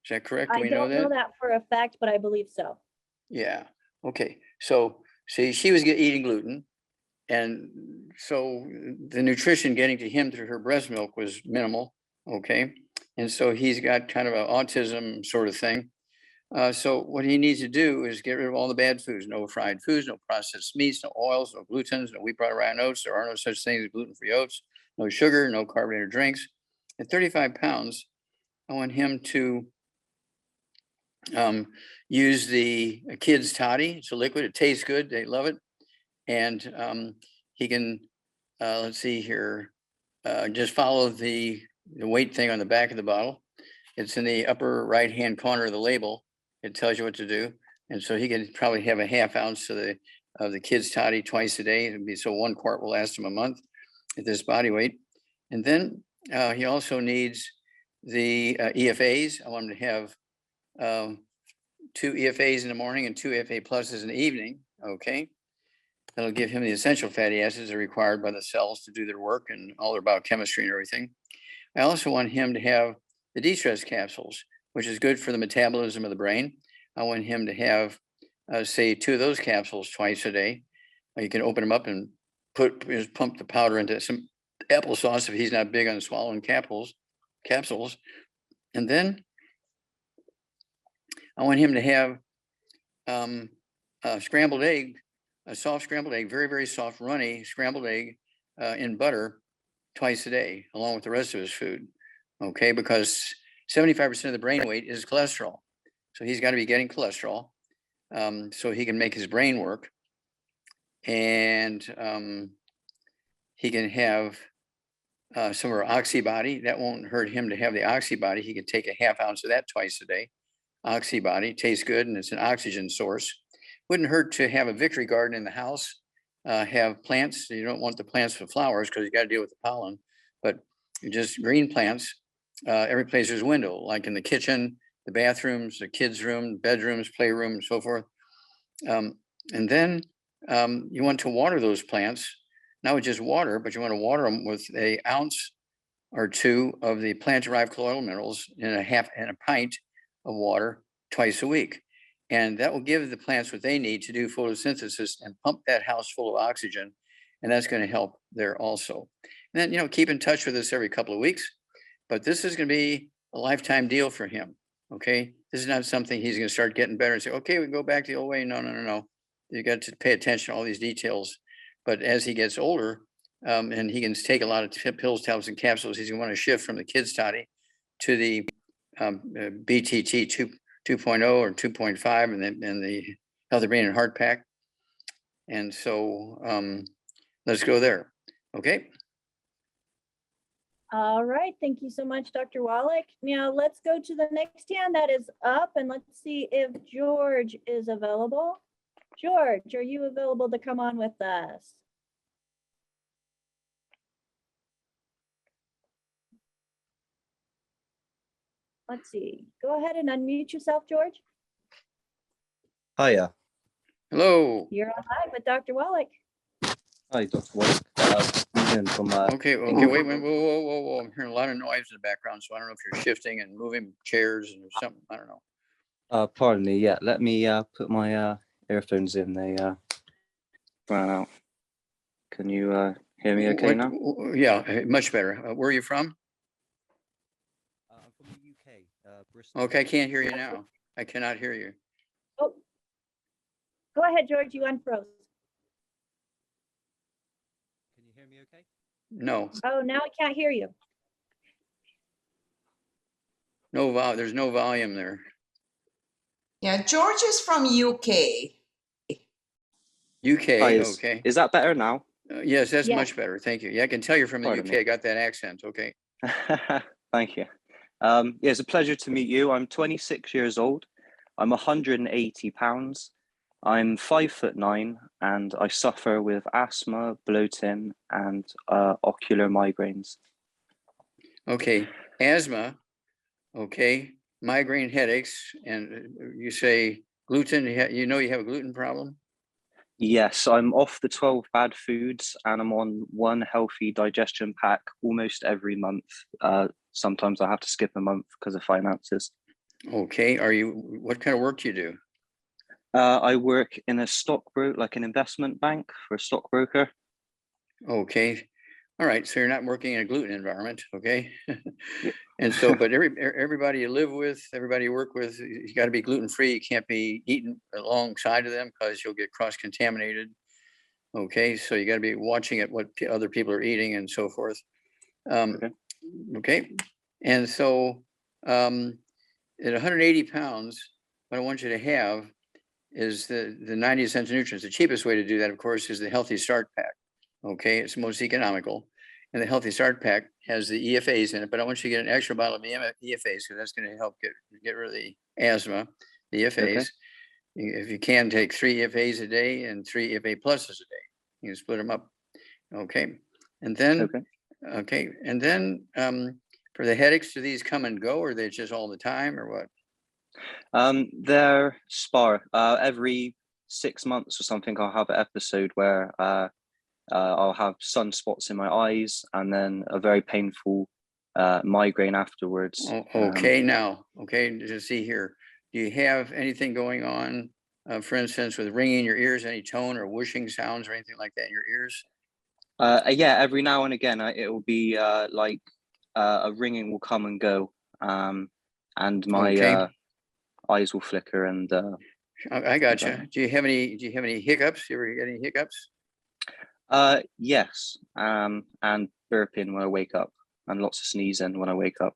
Is that correct? Do I we don't know that for a fact, but I believe so. Yeah. Okay. So see, she was eating gluten. And so the nutrition getting to him through her breast milk was minimal. Okay. And so he's got kind of an autism sort of thing. So what he needs to do is get rid of all the bad foods, no fried foods, no processed meats, no oils, no glutens, no wheat, butter, rye, and oats. There are no such things as gluten-free oats, no sugar, no carbonated drinks. At 35 pounds, I want him to use the kids' toddy. It's a liquid. It tastes good. They love it. And he can, let's see here, just follow the weight thing on the back of the bottle. It's in the upper right-hand corner of the label. It tells you what to do. And so he can probably have a 1/2 ounce of the kids' toddy twice a day. So 1 quart will last him a month at this body weight. And then he also needs the EFAs. I want him to have 2 EFAs in the morning and 2 EFA pluses in the evening. Okay. That'll give him the essential fatty acids that are required by the cells to do their work and all their biochemistry and everything. I also want him to have the de-stress capsules, which is good for the metabolism of the brain. I want him to have, say, 2 of those capsules twice a day. You can open them up and just pump the powder into some applesauce if he's not big on swallowing capsules. And then I want him to have a scrambled egg, a soft scrambled egg, very, very soft, runny scrambled egg in butter twice a day, along with the rest of his food. Okay, because 75% of the brain weight is cholesterol. So he's got to be getting cholesterol so he can make his brain work. And he can have some of our oxybody. That won't hurt him to have the oxybody. He could take a 1/2 ounce of that twice a day. Oxybody tastes good and it's an oxygen source. Wouldn't hurt to have a victory garden in the house. Have plants. You don't want the plants with flowers because you got to deal with the pollen, but just green plants. Every place there's a window, like in the kitchen, the bathrooms, the kids' room, bedrooms, playroom, and so forth. And then you want to water those plants, not with just water, but you want to water them with an ounce or 2 of the plant-derived colloidal minerals in a pint of water twice a week. And that will give the plants what they need to do photosynthesis and pump that house full of oxygen. And that's going to help there also. And then, keep in touch with us every couple of weeks. But this is going to be a lifetime deal for him. Okay. This is not something he's going to start getting better and say, okay, we can go back the old way. No. You got to pay attention to all these details. But as he gets older and he can take a lot of pills, tablets, and capsules, he's going to want to shift from the kids' toddy to the BTT 2.0 or 2.5 and the Healthy Brain and Heart Pack. And so let's go there. Okay. All right, thank you so much, Dr. Wallach. Now let's go to the next hand that is up and let's see if George is available. George, are you available to come on with us? Let's see. Go ahead and unmute yourself, George. Hiya. Hello. You're on live with Dr. Wallach. Hi, Dr. Wallach. I'm in from Okay, wait, whoa. I'm hearing a lot of noise in the background, so I don't know if you're shifting and moving chairs and something, I don't know. pardon me. Yeah, let me put my earphones in. They ran out. Can you hear me okay now? Yeah, much better. Where are you from? I'm from the UK, Bristol. Okay, I can't hear you now. I cannot hear you. Oh, go ahead, George, you unfroze. Can you hear me okay? No, Oh, now I can't hear you. there's no volume there. Yeah, George is from UK. UK, Hi, okay. Is that better now? Yes, that's Yes. much better. Thank you. Yeah, I can tell you're from the Pardon UK. me. I got that accent. Okay. Thank you. Yeah, it's a pleasure to meet you. I'm 26 years old. I'm 180 pounds. I'm 5'9", and I suffer with asthma, bloating, and ocular migraines. Okay. Asthma. Okay. Migraine headaches. And you say gluten. You know you have a gluten problem? Yes, I'm off the 12 bad foods, and I'm on one healthy digestion pack almost every month. Sometimes I have to skip a month because of finances. Okay. What kind of work do you do? I work in a stockbroker, like an investment bank for a stockbroker. Okay. All right. So you're not working in a gluten environment. Okay. Yeah. And so, but everybody you live with, everybody you work with, you got to be gluten free. You can't be eating alongside of them because you'll get cross contaminated. Okay. So you got to be watching at what other people are eating and so forth. Okay. Okay. And so at 180 pounds, what I want you to have is the 90 essential nutrients. The cheapest way to do that, of course, is the Healthy Start Pack. Okay, it's most economical. And the Healthy Start Pack has the EFAs in it, but I want you to get an extra bottle of EFAs because that's going to help get rid of the asthma, the EFAs. Okay. If you can, take 3 EFAs a day and 3 EFA pluses a day. You can split them up. Okay. And then, Okay. And then for the headaches, do these come and go, or are they just all the time, or what? They're spar. Every 6 months or something, I'll have an episode where I'll have sunspots in my eyes and then a very painful migraine afterwards. Okay, to see here. Do you have anything going on, for instance, with ringing in your ears, any tone or whooshing sounds or anything like that in your ears? Yeah, every now and again, it will be like a ringing will come and go, and my eyes will flicker. And I gotcha. Do you have any hiccups? You ever get any hiccups? yes, and burping when I wake up, and lots of sneezing when I wake up.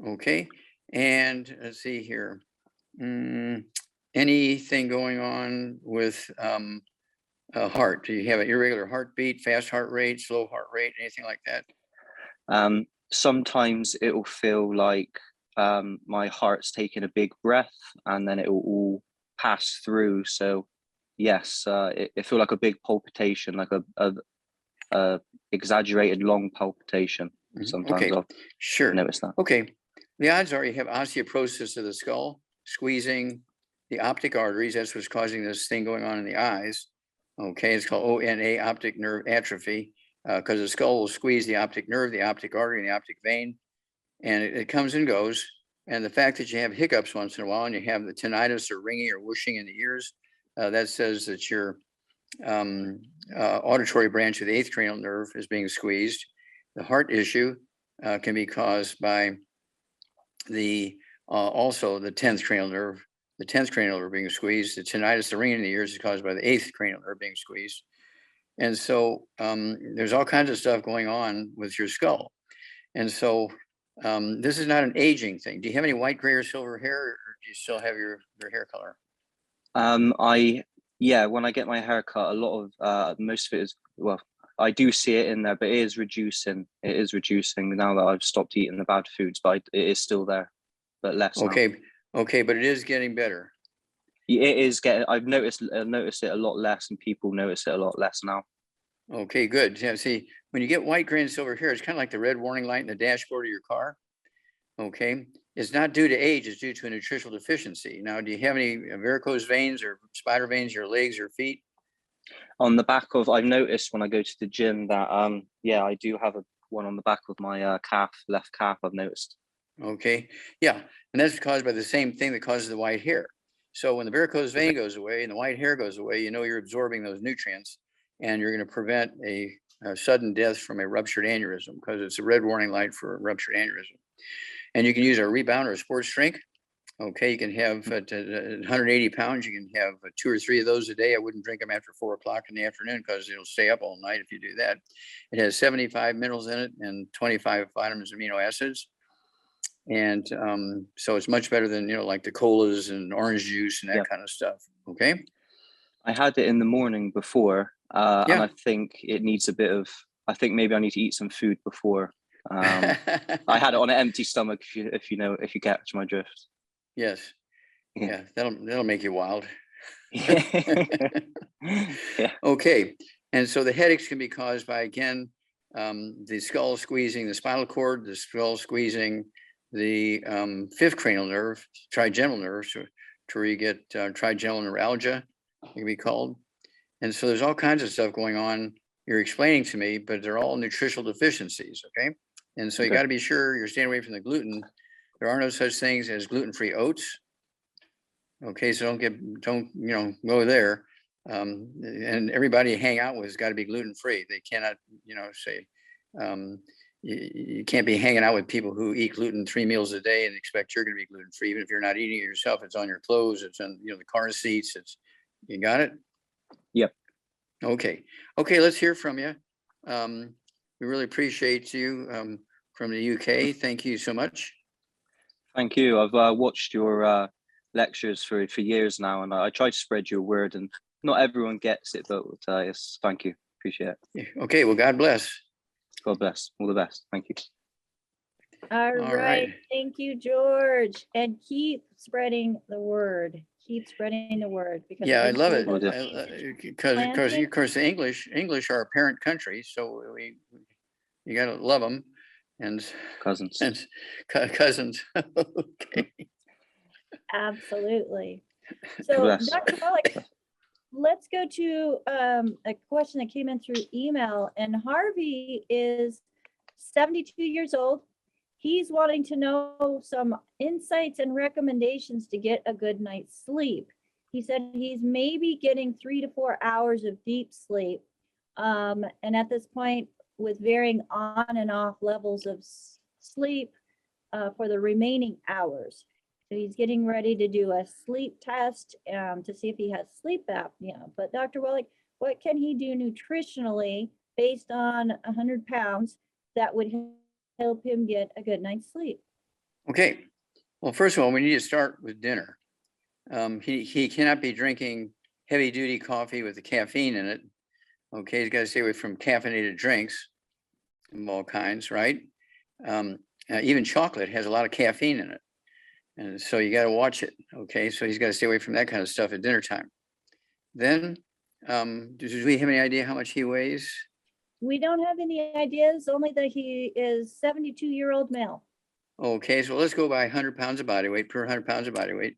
Okay, and let's see here. Anything going on with heart? Do you have an irregular heartbeat, fast heart rate, slow heart rate, anything like that? Sometimes it will feel like my heart's taking a big breath, and then it will all pass through. So yes, it feels like a big palpitation, like a exaggerated long palpitation. Sometimes I'll notice that. Okay, the odds are you have osteoporosis of the skull, squeezing the optic arteries. That's what's causing this thing going on in the eyes. Okay, it's called ONA, optic nerve atrophy, because the skull will squeeze the optic nerve, the optic artery, and the optic vein, and it comes and goes. And the fact that you have hiccups once in a while and you have the tinnitus or ringing or whooshing in the ears, that says that your auditory branch of the 8th cranial nerve is being squeezed. The heart issue can be caused by also the 10th cranial nerve. The 10th cranial nerve being squeezed. The tinnitus, the ringing in the ears, is caused by the 8th cranial nerve being squeezed. And so there's all kinds of stuff going on with your skull. And so this is not an aging thing. Do you have any white, gray, or silver hair, or do you still have your hair color? Yeah, when I get my hair cut, a lot of most of it is, well, I do see it in there, but it is reducing. It is reducing now that I've stopped eating the bad foods, but it is still there, but less now. Okay, but it is getting better. It is getting. I've noticed it a lot less, and people notice it a lot less now. Okay, good. Yeah, see, when you get white gray and silver hair, it's kind of like the red warning light in the dashboard of your car. Okay, it's not due to age, it's due to a nutritional deficiency. Now, do you have any varicose veins or spider veins in your legs or feet? On the back of, I've noticed when I go to the gym that yeah, I do have one on the back of my calf, left calf. I've noticed. Okay, yeah, and that's caused by the same thing that causes the white hair. So when the varicose vein goes away and the white hair goes away, you know you're absorbing those nutrients, and you're going to prevent a sudden death from a ruptured aneurysm, because it's a red warning light for a ruptured aneurysm. And you can use a rebound or a sports drink. Okay, you can have 180 pounds, you can have 2 or 3 of those a day. I wouldn't drink them after 4 o'clock in the afternoon because it'll stay up all night if you do that. It has 75 minerals in it and 25 vitamins, amino acids. And so it's much better than, like the colas and orange juice and that kind of stuff. Okay. I had it in the morning before, and I think it needs a bit of, I think maybe I need to eat some food before. I had it on an empty stomach, if you catch my drift. Yes. Yeah, that'll make you wild. Yeah. Okay. And so the headaches can be caused by, again, the skull squeezing the spinal cord, the skull squeezing the fifth cranial nerve, trigeminal nerve, to where you get trigeminal neuralgia, it can be called. And so there's all kinds of stuff going on you're explaining to me, but they're all nutritional deficiencies. Okay. And so you got to be sure you're staying away from the gluten. There are no such things as gluten-free oats. Okay, so don't go there. And everybody you hang out with has got to be gluten-free. They cannot, say, you can't be hanging out with people who eat gluten 3 meals a day and expect you're going to be gluten-free. Even if you're not eating it yourself, it's on your clothes, it's on, the car seats. You got it? Yep. Okay, let's hear from you. We really appreciate you from the UK. Thank you so much. Thank you. I've watched your lectures for years now, and I try to spread your word, and not everyone gets it, but yes, thank you. Appreciate it. Yeah. Okay, well, God bless. God bless. All the best. Thank you. All right. Thank you, George. And keep spreading the word. Keep spreading the word. Because I love it. Because of course, the English are a parent country, so you got to love them. And cousins. Cousins. Okay. Absolutely. So, Dr. Wallach, let's go to a question that came in through email. And Harvey is 72 years old. He's wanting to know some insights and recommendations to get a good night's sleep. He said he's maybe getting 3 to 4 hours of deep sleep. And at this point, with varying on and off levels of sleep for the remaining hours. So he's getting ready to do a sleep test to see if he has sleep apnea. But Dr. Wallach, what can he do nutritionally based on 100 pounds that would help him get a good night's sleep? Okay. Well, first of all, we need to start with dinner. He cannot be drinking heavy duty coffee with the caffeine in it. Okay, he's got to stay away from caffeinated drinks of all kinds, right? Even chocolate has a lot of caffeine in it. And so you got to watch it. Okay, so he's got to stay away from that kind of stuff at dinner time. Then, do we have any idea how much he weighs? We don't have any ideas, only that he is 72-year-old male. Okay, so let's go by 100 pounds of body weight. Per 100 pounds of body weight,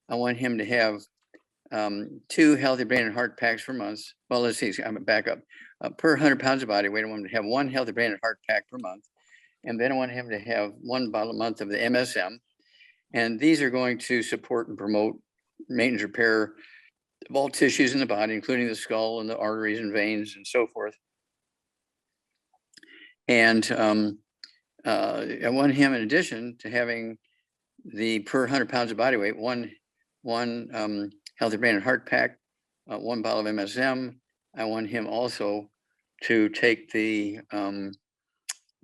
I want him to have 2 healthy brain and heart packs per month. Well, let's see, I'm back up. Per 100 pounds of body weight, I want him to have 1 healthy brain and heart pack per month. And then I want him to have 1 bottle a month of the MSM. And these are going to support and promote maintenance repair of all tissues in the body, including the skull and the arteries and veins and so forth. And I want him, in addition to having the per 100 pounds of body weight, one healthy brain and heart pack, 1 bottle of MSM. I want him also to take the,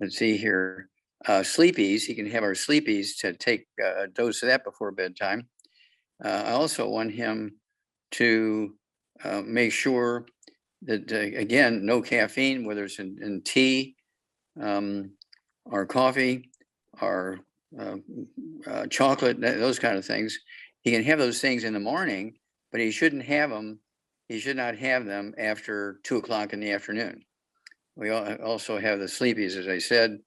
let's see here, sleepies. He can have our sleepies to take a dose of that before bedtime. I also want him to make sure that again, no caffeine, whether it's in tea, or coffee, or chocolate, those kind of things. He can have those things in the morning, but he shouldn't have them. He should not have them after 2 o'clock in the afternoon. We also have the sleepies, as I said,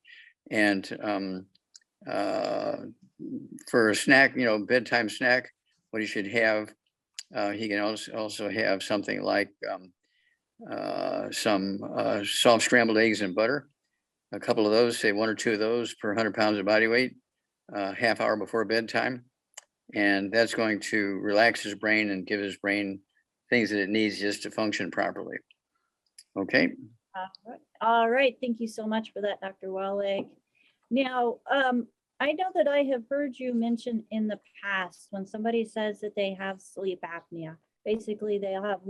and for a snack, bedtime snack, what he should have, he can also have something like some soft scrambled eggs and butter. A couple of those, say 1 or 2 of those per 100 pounds of body weight, half hour before bedtime. And that's going to relax his brain and give his brain things that it needs just to function properly. Okay. All right. Thank you so much for that, Dr. Wallach. Now, I know that I have heard you mention in the past when somebody says that they have sleep apnea, basically they'll have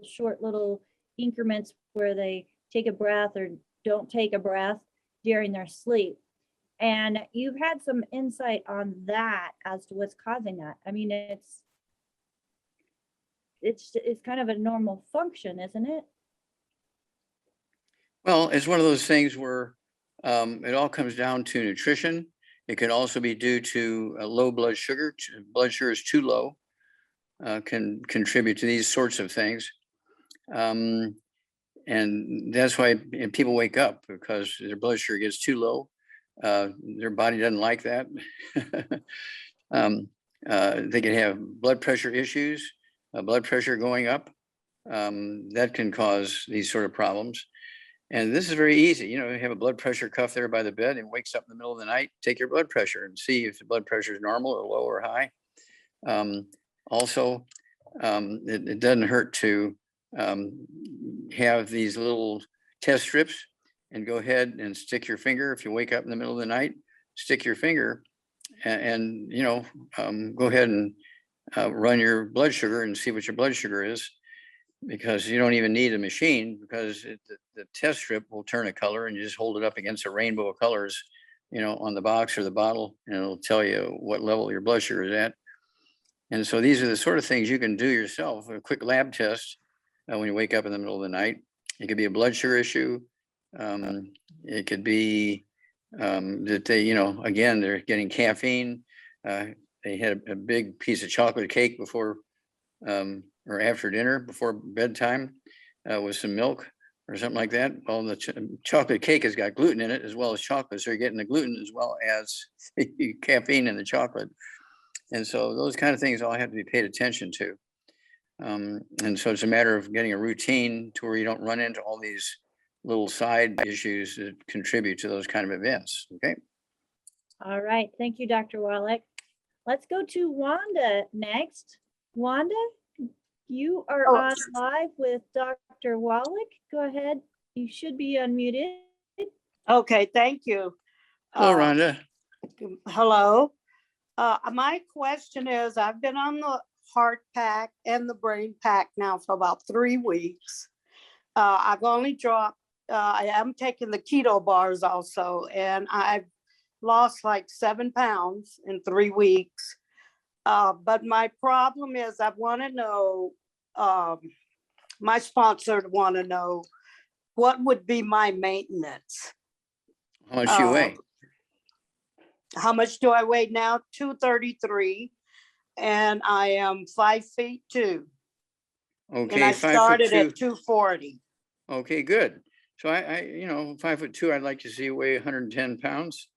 short little increments where they take a breath or don't take a breath during their sleep. And you've had some insight on that as to what's causing that. I mean, it's kind of a normal function, isn't it? Well, it's one of those things where it all comes down to nutrition. It can also be due to low blood sugar. Blood sugar is too low, can contribute to these sorts of things. And that's why people wake up, because their blood sugar gets too low. Their body doesn't like that. They can have blood pressure issues, blood pressure going up. That can cause these sort of problems. And this is very easy. You have a blood pressure cuff there by the bed, and wakes up in the middle of the night, take your blood pressure and see if the blood pressure is normal or low or high. Also, it doesn't hurt to have these little test strips and go ahead and stick your finger. If you wake up in the middle of the night, stick your finger and go ahead and run your blood sugar and see what your blood sugar is, because you don't even need a machine, because the test strip will turn a color, and you just hold it up against a rainbow of colors, on the box or the bottle, and it'll tell you what level your blood sugar is at. And so these are the sort of things you can do yourself. A quick lab test when you wake up in the middle of the night. It could be a blood sugar issue. It could be that they, again, they're getting caffeine. They had a big piece of chocolate cake before or after dinner, before bedtime, with some milk or something like that. Well, the chocolate cake has got gluten in it as well as chocolate, so you're getting the gluten as well as the caffeine in the chocolate. And so those kind of things all have to be paid attention to. And so it's a matter of getting a routine to where you don't run into all these little side issues that contribute to those kind of events. Okay. All right. Thank you, Dr. Wallach. Let's go to Wanda next. Wanda, you are on live with Dr. Wallach. Go ahead. You should be unmuted. Okay, thank you. Hello, Rhonda. Hello. My question is, I've been on the heart pack and the brain pack now for about 3 weeks. I've only dropped, I am taking the keto bars also, and I've lost like 7 pounds in 3 weeks. But my problem is, I want to know, my sponsor want to know what would be my maintenance. How much do you weigh? How much do I weigh now? 233, and I am 5'2". Okay, and I 5'2". started at 240. Okay, good. So I 5'2", I'd like to see you weigh 110 pounds.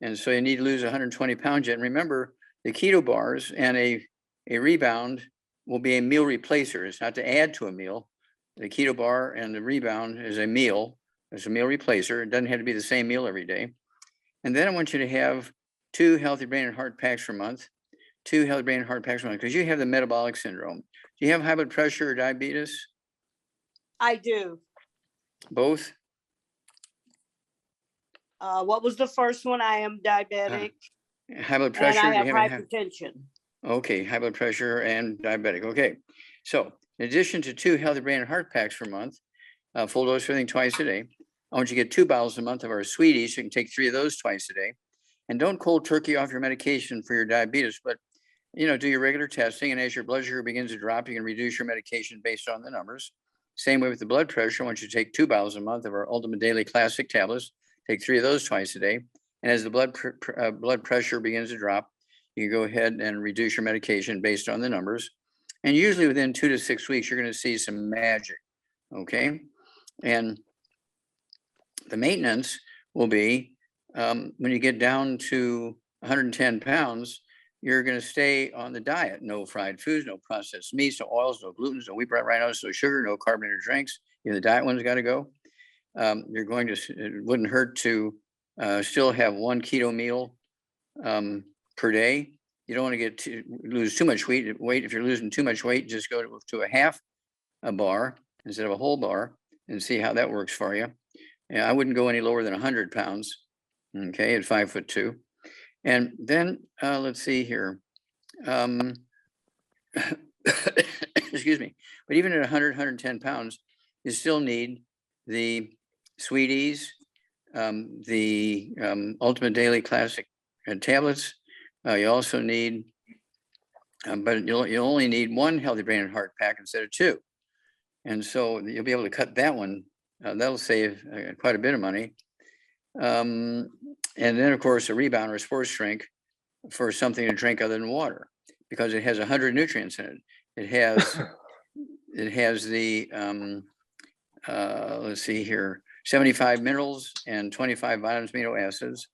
And so you need to lose 120 pounds yet. And remember, the keto bars and a rebound will be a meal replacer. It's not to add to a meal. The keto bar and the rebound is a meal. It's a meal replacer. It doesn't have to be the same meal every day. And then I want you to have 2 healthy brain and heart packs per month, 2 healthy brain and heart packs per month, because you have the metabolic syndrome. Do you have high blood pressure or diabetes? I do. Both? What was the first one? I am diabetic. High blood pressure? And I have do you hypertension. Okay, high blood pressure and diabetic. Okay, so in addition to 2 healthy brain and heart packs per month, full dose everything twice a day, I want you to get 2 bottles a month of our sweeties. So you can take 3 of those twice a day. And don't cold turkey off your medication for your diabetes, but do your regular testing. And as your blood sugar begins to drop, you can reduce your medication based on the numbers. Same way with the blood pressure. I want you to take 2 bottles a month of our Ultimate Daily Classic tablets. Take 3 of those twice a day. And as the blood pressure begins to drop, you can go ahead and reduce your medication based on the numbers. And usually within 2 to 6 weeks, you're going to see some magic. Okay. And the maintenance will be when you get down to 110 pounds, you're going to stay on the diet. No fried foods, no processed meats, no oils, no glutens, no wheat bran, rhinos, no sugar, no carbonated drinks. The diet one's got to go. You're going to, it wouldn't hurt to still have 1 keto meal per day. You don't want to lose too much weight. If you're losing too much weight, just go to a half a bar instead of a whole bar and see how that works for you. Yeah, I wouldn't go any lower than 100 pounds. Okay, at 5'2". And then let's see here. Excuse me. But even at 100, 110 pounds, you still need the Sweeties, the Ultimate Daily Classic tablets. You also need, but you'll only need 1 Healthy Brain and Heart pack instead of 2. And so you'll be able to cut that one. That'll save quite a bit of money. And then, of course, a rebound or a sports drink for something to drink other than water, because it has 100 nutrients in it. It has the, let's see here, 75 minerals and 25 vitamins, amino acids.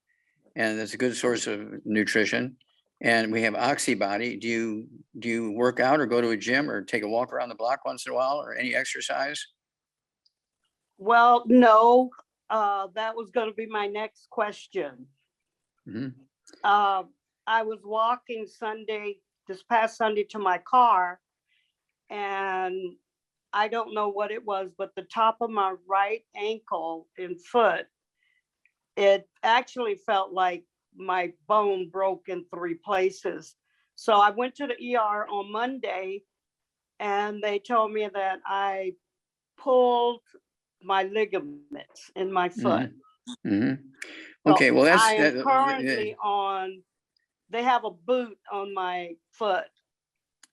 And that's a good source of nutrition. And we have Oxybody. Do you work out or go to a gym or take a walk around the block once in a while or any exercise? Well, no, that was going to be my next question. Mm-hmm. I was walking this past Sunday to my car, and I don't know what it was, but the top of my right ankle and foot, it actually felt like my bone broke in 3 places. So I went to the ER on Monday, and they told me that I pulled my ligaments in my foot. Mm-hmm. Okay, So well, I am currently on, they have a boot on my foot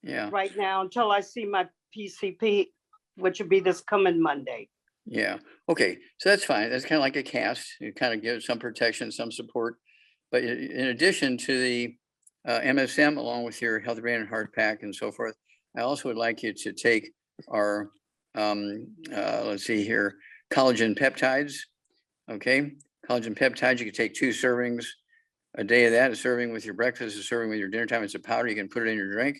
right now until I see my PCP, which will be this coming Monday. Yeah. Okay. So that's fine. That's kind of like a cast. It kind of gives some protection, some support. But in addition to the MSM, along with your Healthy Brain and Heart pack and so forth, I also would like you to take our, let's see here, Collagen Peptides. Okay. Collagen Peptides, you can take 2 servings a day of that, a serving with your breakfast, a serving with your dinner time. It's a powder. You can put it in your drink.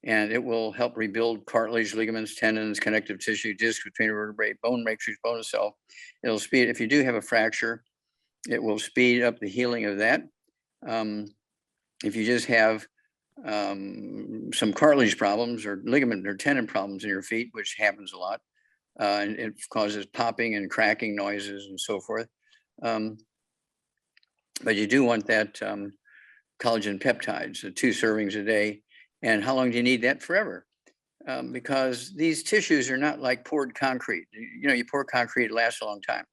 And it will help rebuild cartilage, ligaments, tendons, connective tissue, disc between vertebrae, bone matrix, bone cell. It'll speed, if you do have a fracture, it will speed up the healing of that. If you just have some cartilage problems or ligament or tendon problems in your feet, which happens a lot, and it causes popping and cracking noises and so forth. But you do want that collagen peptides, the 2 servings a day. And how long do you need that? Forever. Because these tissues are not like poured concrete. You pour concrete, it lasts a long time.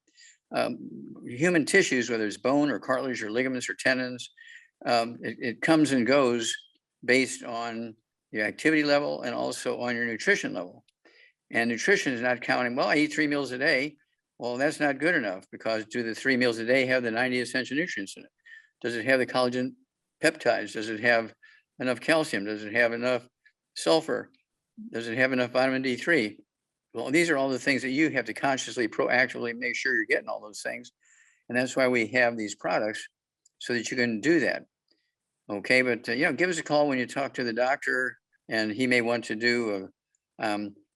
Human tissues, whether it's bone or cartilage or ligaments or tendons, it comes and goes based on your activity level and also on your nutrition level. And nutrition is not counting, well, I eat 3 meals a day. Well, that's not good enough, because do the 3 meals a day have the 90 essential nutrients in it? Does it have the collagen peptides? Does it have enough calcium? Does it have enough sulfur? Does it have enough vitamin D3? Well, these are all the things that you have to consciously, proactively make sure you're getting all those things. And that's why we have these products, so that you can do that. Okay, but give us a call when you talk to the doctor, and he may want to do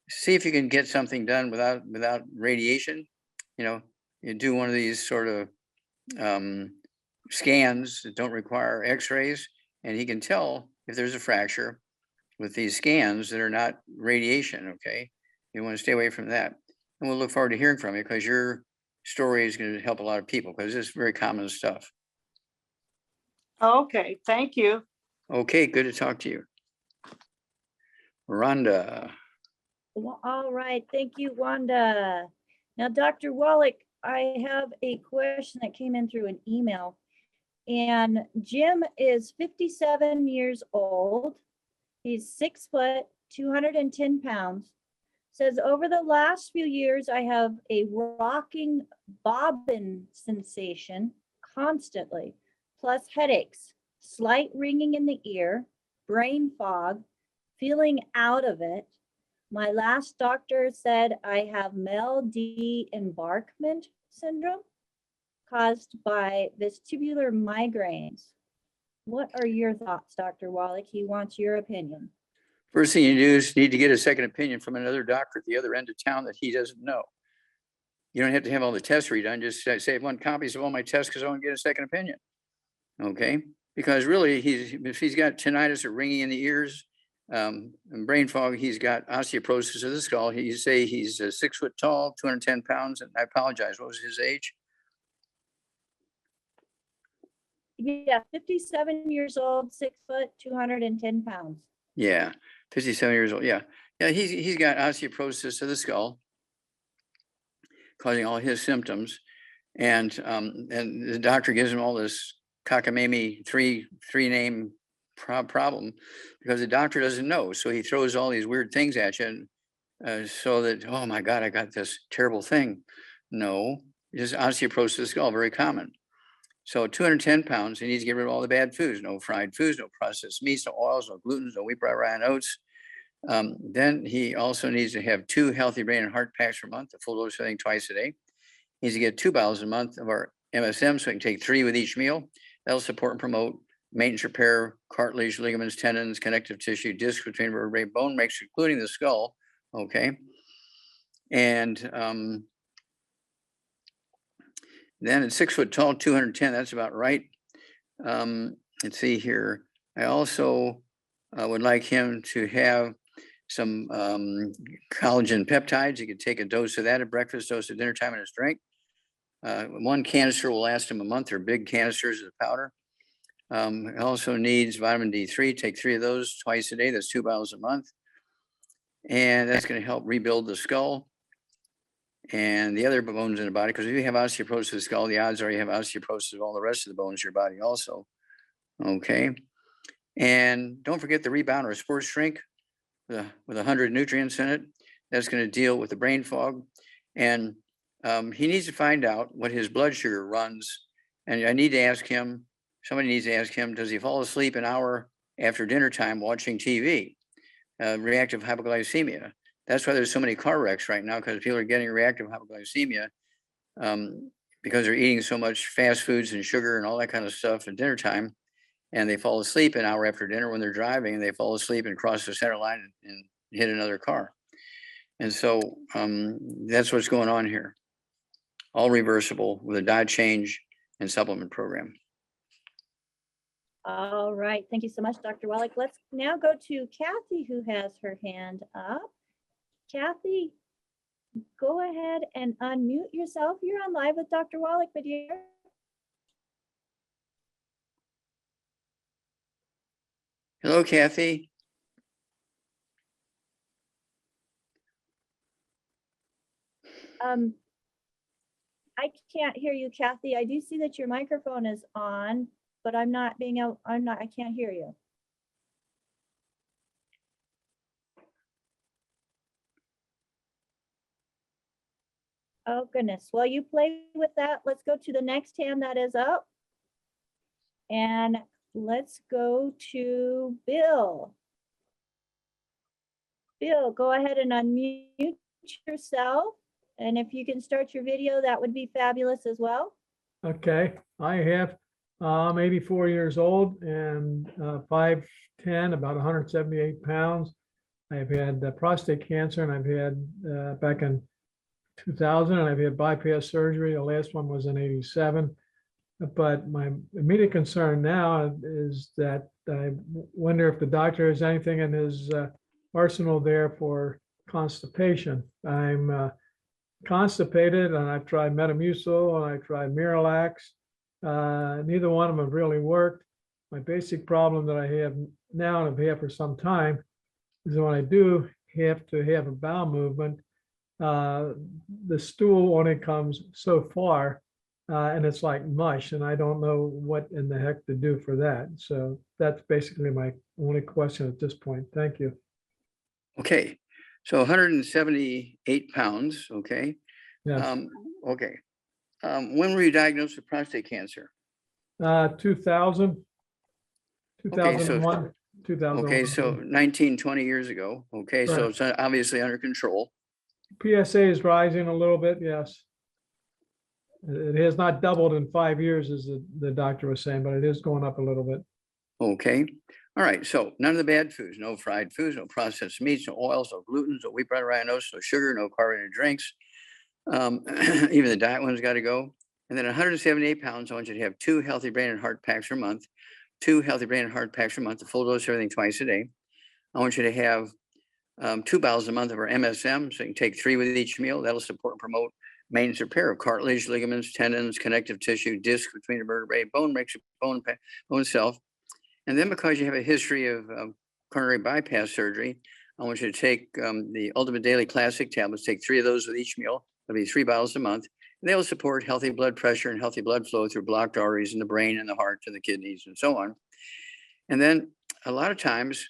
see if you can get something done without radiation. You do one of these sort of scans that don't require x-rays, and he can tell if there's a fracture with these scans that are not radiation. Okay, you want to stay away from that. And we'll look forward to hearing from you, because your story is going to help a lot of people, because it's very common stuff. Okay, thank you. Okay, good to talk to you. Rhonda. Well, all right, thank you, Wanda. Now, Dr. Wallach, I have a question that came in through an email. And Jim is 57 years old. He's 6 foot, 210 pounds. Says, over the last few years, I have a rocking bobbin sensation constantly, plus headaches, slight ringing in the ear, brain fog, feeling out of it. My last doctor said I have embarkment syndrome caused by vestibular migraines. What are your thoughts, Dr. Wallach? He wants your opinion. First thing you do is need to get a second opinion from another doctor at the other end of town that he doesn't know. You don't have to have all the tests redone. Just say, I want copies of all my tests because I want to get a second opinion. Okay? Because really, if he's got tinnitus or ringing in the ears, and brain fog, he's got osteoporosis of the skull. You say he's 6 foot tall, 210 pounds, and I apologize, what was his age? Yeah, 57 years old, 6 foot, 210 pounds. Yeah, 57 years old. Yeah, he's got osteoporosis of the skull, causing all his symptoms, and the doctor gives him all this cockamamie three name problem because the doctor doesn't know, so he throws all these weird things at you, and, so that, oh my God, I got this terrible thing. No, just osteoporosis of the skull, very common. So 210 pounds, he needs to get rid of all the bad foods, no fried foods, no processed meats, no oils, no gluten, no wheat, rye, and oats. Then he also needs to have 2 healthy brain and heart packs per month, a full dose of thing twice a day. He needs to get 2 bottles a month of our MSM, so he can take 3 with each meal. That'll support and promote maintenance, repair, cartilage, ligaments, tendons, connective tissue, discs between vertebrae, bone mix, including the skull. Okay. And then at 6 foot tall, 210, that's about right. Let's see here. I also would like him to have some collagen peptides. He could take a dose of that at breakfast, dose at dinner time, and his drink. 1 canister will last him a month, or big canisters of powder. He also needs vitamin D3. Take 3 of those twice a day. That's 2 bottles a month. And that's going to help rebuild the skull and the other bones in the body. Because if you have osteoporosis of the skull, the odds are you have osteoporosis of all the rest of the bones in your body also. Okay. And don't forget the rebound or sports drink with 100 nutrients in it. That's going to deal with the brain fog. And he needs to find out what his blood sugar runs. And I need to ask him, somebody needs to ask him, does he fall asleep an hour after dinner time watching TV? Reactive hypoglycemia. That's why there's so many car wrecks right now, because people are getting reactive hypoglycemia because they're eating so much fast foods and sugar and all that kind of stuff at dinner time. And they fall asleep an hour after dinner when they're driving, and they fall asleep and cross the center line and hit another car. And so that's what's going on here. All reversible with a diet change and supplement program. All right. Thank you so much, Dr. Wallach. Let's now go to Kathy, who has her hand up. Kathy, go ahead and unmute yourself. You're on live with Dr. Wallach, my dear. Hello, Kathy. I can't hear you, Kathy. I do see that your microphone is on, but I can't hear you. Oh, goodness. Well, you play with that. Let's go to the next hand that is up. And let's go to Bill. Bill, go ahead and unmute yourself. And if you can start your video, that would be fabulous as well. Okay, I have, I'm 84 years old and 5'10", about 178 pounds. I've had prostate cancer, and I've had back in 2000, and I've had bypass surgery. The last one was in 87. But my immediate concern now is that I wonder if the doctor has anything in his arsenal there for constipation. I'm constipated, and I've tried Metamucil and I've tried Miralax. Neither one of them have really worked. My basic problem that I have now, and have had for some time, is when I do have to have a bowel movement, the stool only comes so far, and it's like mush, and I don't know what in the heck to do for that. So that's basically my only question at this point. Thank you. Okay, So 178 pounds, okay. Yes. Okay. When were you diagnosed with prostate cancer? 2000, Okay, so 2001, 2001. okay, so 19, 20 years ago. Okay, so Correct. it's obviously under control. PSA is rising a little bit, yes. It has not doubled in 5 years, as the doctor was saying, but it is going up a little bit. Okay. All right. So none of the bad foods, no fried foods, no processed meats, no oils, no gluten, no wheat, butter, ryeosis, no sugar, no carbonated drinks. Even the diet one's got to go. And then 178 pounds, I want you to have 2 healthy brain and heart packs per month, 2 healthy brain and heart packs per month, a full dose of everything twice a day. I want you to have 2 bottles a month of our MSM. So you can take 3 with each meal. That'll support and promote maintenance repair of cartilage, ligaments, tendons, connective tissue, disc between the vertebrae, bone makes bone self. And then because you have a history of coronary bypass surgery, I want you to take the Ultimate Daily Classic tablets, take 3 of those with each meal. That'll be 3 bottles a month. And they will support healthy blood pressure and healthy blood flow through blocked arteries in the brain and the heart to the kidneys and so on. And then a lot of times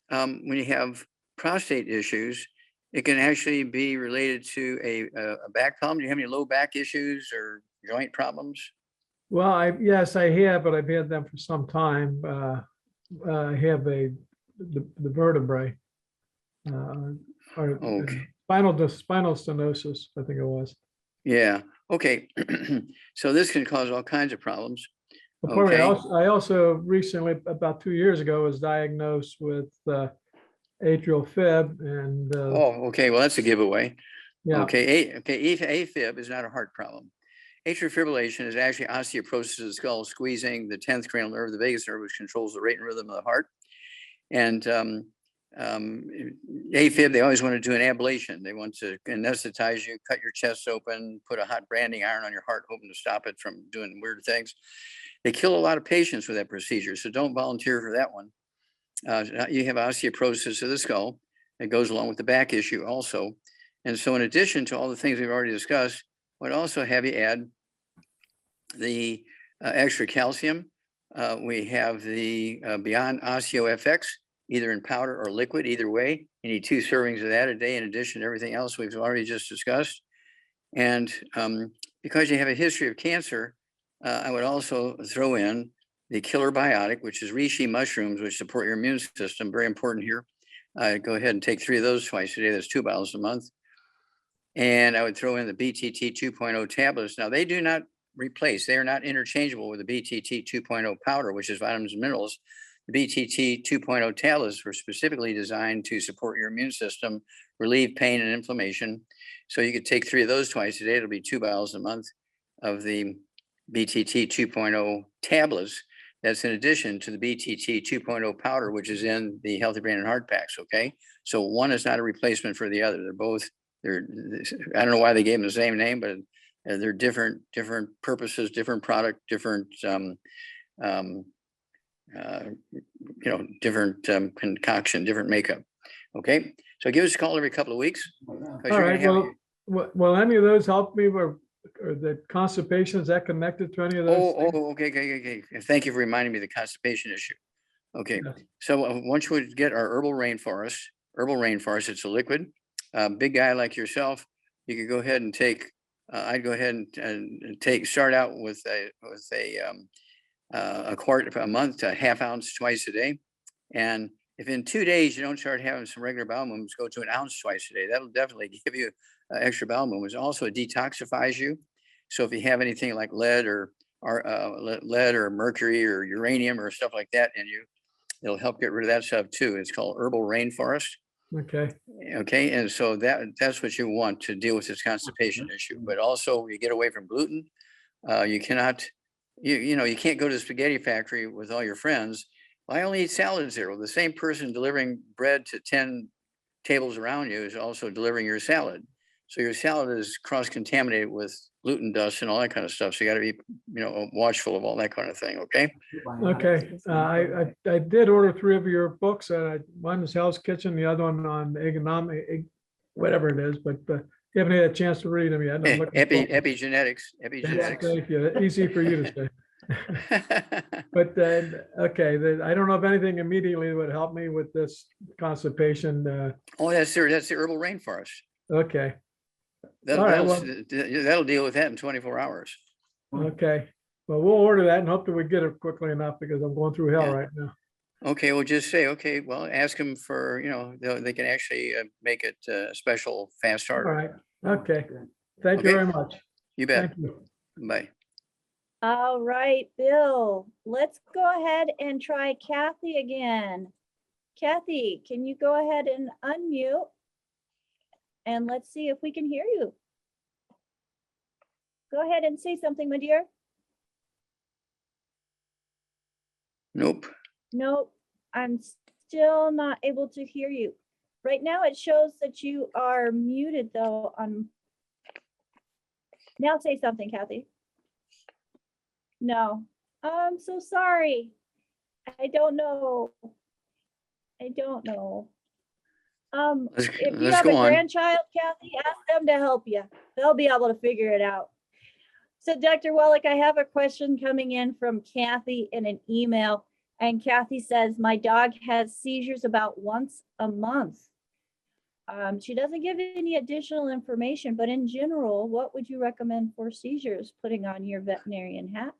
when you have prostate issues, it can actually be related to a back problem. Do you have any low back issues or joint problems? Well, yes, I have, but I've had them for some time. I have the vertebrae. Or Okay. spinal stenosis, I think it was. Yeah. Okay. So this can cause all kinds of problems. Before Okay. I also recently, about 2 years ago, was diagnosed with atrial fib, and Oh, okay. Well, that's a giveaway. yeah, Okay. Afib is not a heart problem. Atrial fibrillation is actually osteoporosis of the skull, squeezing the 10th cranial nerve, the vagus nerve, which controls the rate and rhythm of the heart. And AFib, they always want to do an ablation. They want to anesthetize you, cut your chest open, put a hot branding iron on your heart, hoping to stop it from doing weird things. They kill a lot of patients with that procedure, so don't volunteer for that one. You have osteoporosis of the skull. It goes along with the back issue also. And so in addition to all the things we've already discussed, I would also have you add the extra calcium. We have the Beyond Osteo FX, either in powder or liquid, either way. You need 2 servings of that a day in addition to everything else we've already just discussed. And because you have a history of cancer, I would also throw in the killer biotic, which is reishi mushrooms, which support your immune system. Very important here. Go ahead and take 3 of those twice a day. That's 2 bottles a month. And I would throw in the BTT 2.0 tablets. Now, they do not replace, they are not interchangeable with the BTT 2.0 powder, which is vitamins and minerals. The BTT 2.0 tablets were specifically designed to support your immune system, relieve pain and inflammation. So you could take 3 of those twice a day. It'll be 2 bottles a month of the BTT 2.0 tablets. That's in addition to the BTT 2.0 powder, which is in the Healthy Brain and Heart packs, okay? So one is not a replacement for the other. I don't know why they gave them the same name, but they're different purposes, different product, different, different concoction, different makeup. Okay, so give us a call every couple of weeks. all right. Will any of those help me, or the constipation, is that connected to any of those? Okay. Thank you for reminding me of the constipation issue. Okay, Yes. so once we get our herbal rainforest, it's a liquid. Big guy like yourself, you could go ahead and take. I'd go ahead and start out with a quart a month to a ½ ounce twice a day. And if in 2 days you don't start having some regular bowel movements, go to an ounce twice a day. That'll definitely give you extra bowel movements. Also, it detoxifies you. So if you have anything like lead or mercury or uranium or stuff like that in you, it'll help get rid of that stuff too. It's called herbal rainforest. Okay. Okay, and so that's what you want to deal with this constipation issue. But also, you get away from gluten. You cannot, you can't go to the spaghetti factory with all your friends. Well, I only eat salads there. Well, the same person delivering bread to 10 tables around you is also delivering your salad. So your salad is cross-contaminated with gluten dust and all that kind of stuff. So you got to be, watchful of all that kind of thing. Okay. Okay. I did order 3 of your books. One is Hell's Kitchen, the other one on economic, whatever it is, but you haven't had a chance to read them yet. Epigenetics. Thank you. Easy for you to say. But okay, I don't know if anything immediately would help me with this constipation. Oh, that's the herbal rainforest. Okay, That'll, All right, that'll deal with that in 24 hours. okay. Well, we'll order that and hope that we get it quickly enough because I'm going through hell Yeah. right now. Okay, well, just say, okay, well, ask them for, they can actually make it a special fast All starter. right, okay. Thank you Okay. very much. You bet. Thank you. Bye. All right, Bill, let's go ahead and try Kathy again. Kathy, can you go ahead and unmute? And let's see if we can hear you. Go ahead and say something, my dear. Nope. Nope, I'm still not able to hear you. Right now it shows that you are muted though on. Now say something, Kathy. No, I'm so sorry. I don't know. I don't know. Let's If you let's have go a on. grandchild, Kathy, ask them to help you. They'll be able to figure it out. So Dr. Wallach, I have a question coming in from Kathy in an email. And Kathy says, my dog has seizures about once a month. She doesn't give any additional information, but in general, what would you recommend for seizures, putting on your veterinarian hat?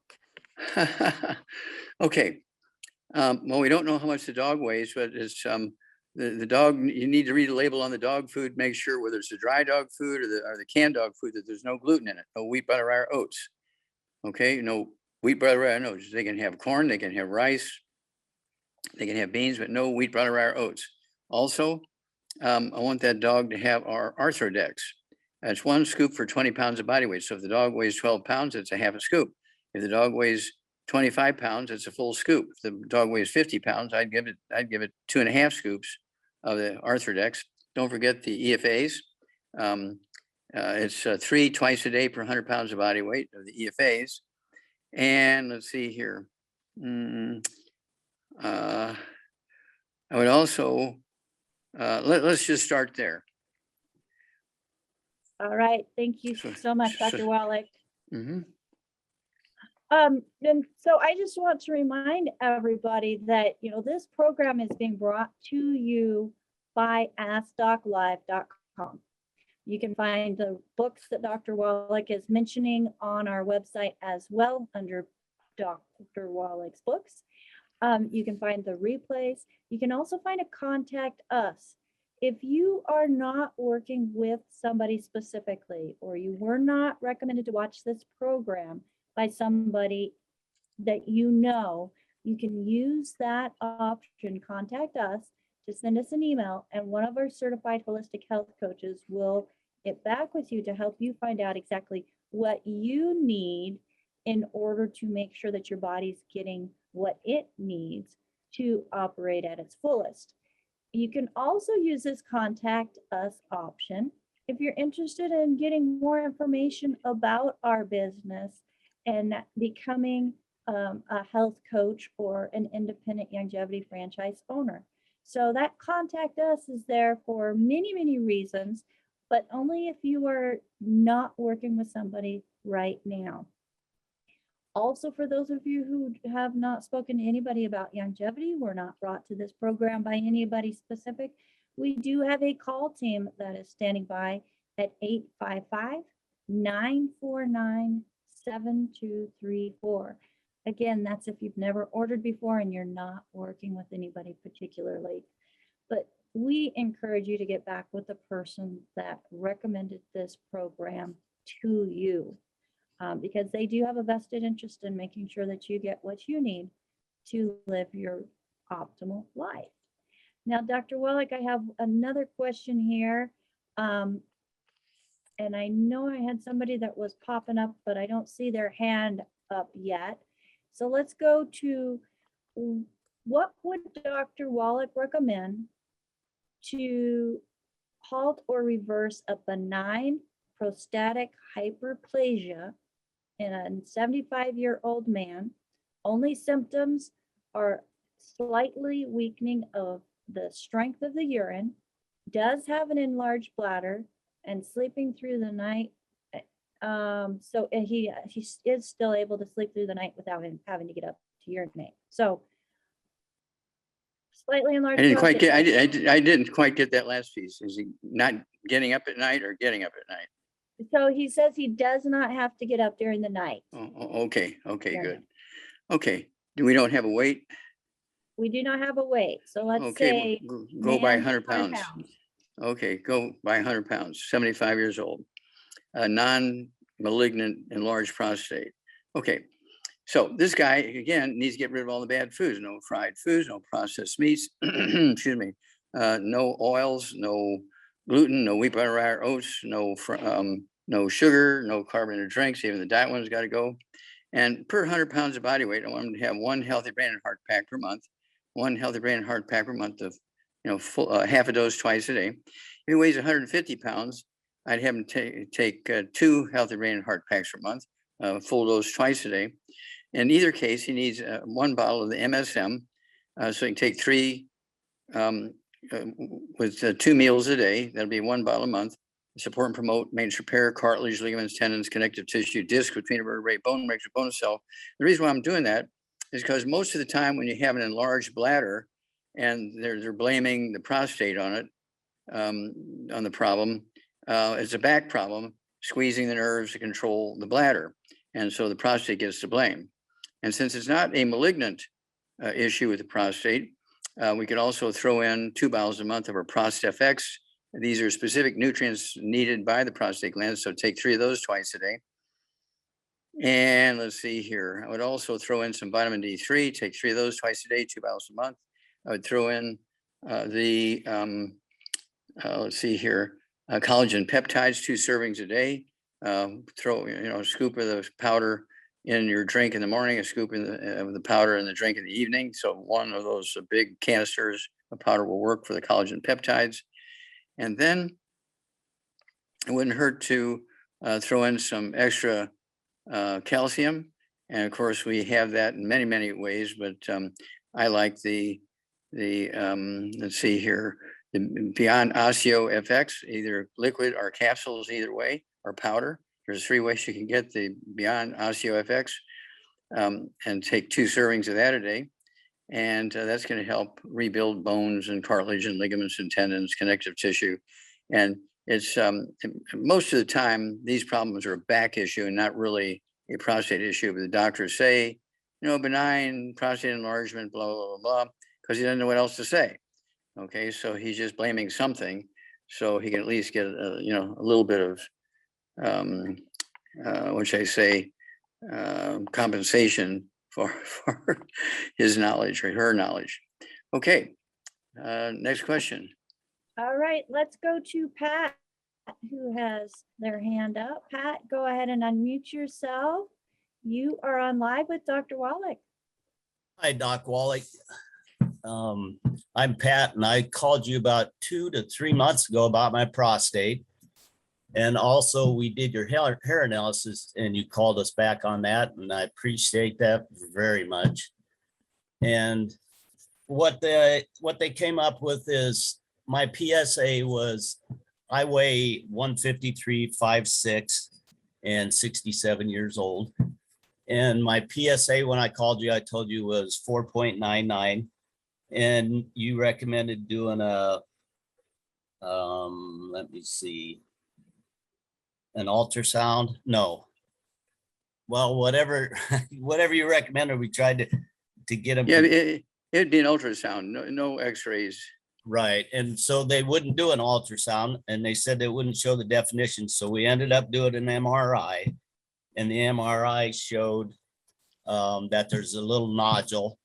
Okay. Well, we don't know how much the dog weighs, but it's the dog. You need to read the label on the dog food. Make sure whether it's the dry dog food or the canned dog food that there's no gluten in it, no wheat, butter, rye, or oats. Okay, no wheat, butter, rye, and oats. They can have corn, they can have rice, they can have beans, but no wheat, butter, rye, or oats. Also, I want that dog to have our Arthrodex. That's 1 scoop for 20 pounds of body weight. So if the dog weighs 12 pounds, it's a half a scoop. If the dog weighs 25 pounds, it's a full scoop. If the dog weighs 50 pounds, I'd give it 2.5 scoops of the Arthrodex. Don't forget the EFAs. It's 3 twice a day per 100 pounds of body weight of the EFAs. And let's see here. I would also, let's just start there. All right, thank you so much, Dr. Wallach. Mhm. And so I just want to remind everybody that, this program is being brought to you by AskDocLive.com. You can find the books that Dr. Wallach is mentioning on our website as well under Dr. Wallach's books. You can find the replays. You can also find a contact us. If you are not working with somebody specifically, or you were not recommended to watch this program by somebody that you can use that option, contact us to send us an email, and one of our certified holistic health coaches will get back with you to help you find out exactly what you need in order to make sure that your body's getting what it needs to operate at its fullest. You can also use this contact us option if you're interested in getting more information about our business and becoming a health coach or an independent longevity franchise owner. So that contact us is there for many, many reasons, but only if you are not working with somebody right now. Also, for those of you who have not spoken to anybody about longevity, we're not brought to this program by anybody specific. We do have a call team that is standing by at 855-949-7234. Again, that's if you've never ordered before and you're not working with anybody particularly. But we encourage you to get back with the person that recommended this program to you. Because they do have a vested interest in making sure that you get what you need to live your optimal life. Now, Dr. Wallach, I have another question here. And I know I had somebody that was popping up, but I don't see their hand up yet. So let's go to, what would Dr. Wallach recommend to halt or reverse a benign prostatic hyperplasia in a 75-year-old man? Only symptoms are slightly weakening of the strength of the urine, does have an enlarged bladder, and sleeping through the night So, and he is still able to sleep through the night without him having to get up to urinate. So slightly enlarged. I didn't quite prostate. get, I didn't quite get that last piece. Is he not getting up at night or getting up at night? So he says he does not have to get up during the night. Okay, Yeah. good. Okay, we don't have a weight? We do not have a weight. So let's Okay, say. go by man, 100 pounds. Okay, go by 100 pounds, 75 years old, non-malignant enlarged prostate. Okay, so this guy, again, needs to get rid of all the bad foods, no fried foods, no processed meats, excuse me, no oils, no gluten, no wheat, butter, rye, or oats, no sugar, no carbonated drinks, even the diet one's got to go. And per 100 pounds of body weight, I want him to have one healthy brain and heart pack per month, one healthy brain and heart pack per month of, half a dose twice a day. If he weighs 150 pounds, I'd have him take 2 healthy brain and heart packs per month, full dose twice a day. In either case, he needs 1 bottle of the MSM, so he can take 3 with 2 meals a day. That'll be 1 bottle a month. Support and promote maintenance repair, cartilage, ligaments, tendons, connective tissue, disc between vertebrae, bone, regular bone cell. The reason why I'm doing that is because most of the time when you have an enlarged bladder and they're blaming the prostate on it, on the problem, it's a back problem, squeezing the nerves to control the bladder. And so the prostate gets to blame. And since it's not a malignant issue with the prostate, we could also throw in 2 bottles a month of our Defects. These are specific nutrients needed by the prostate gland, so take 3 of those twice a day. And let's see here. I would also throw in some vitamin D3, take 3 of those twice a day, 2 bottles a month. I would throw in let's see here, collagen peptides, 2 servings a day. Throw a scoop of the powder in your drink in the morning, a scoop of the powder in the drink in the evening. So one of those big canisters of powder will work for the collagen peptides. And then it wouldn't hurt to throw in some extra calcium. And of course, we have that in many, many ways, but I like the let's see here, the Beyond Osteo FX, either liquid or capsules, either way, or powder. There's 3 ways you can get the Beyond Osteo FX, and take 2 servings of that a day. And that's going to help rebuild bones and cartilage and ligaments and tendons, connective tissue. And it's most of the time, these problems are a back issue and not really a prostate issue. But the doctors say, benign prostate enlargement, blah, blah, blah, blah, because he doesn't know what else to say. Okay, so he's just blaming something. So he can at least get, a little bit of, what should I say, compensation for his knowledge or her knowledge. Okay, next question. All right, let's go to Pat, who has their hand up. Pat, go ahead and unmute yourself. You are on live with Dr. Wallach. Hi, Doc Wallach. I'm Pat, and I called you about 2 to 3 months ago about my prostate. And also we did your hair analysis and you called us back on that. And I appreciate that very much. And what they came up with is my PSA was, I weigh 153, 5'6", and 67 years old. And my PSA when I called you, I told you was 4.99. And you recommended doing a, let me see, an ultrasound? No. Well, whatever you recommended, we tried to get them. Yeah, it'd be an ultrasound, no x-rays. Right. And so they wouldn't do an ultrasound and they said they wouldn't show the definition. So we ended up doing an MRI, and the MRI showed that there's a little nodule.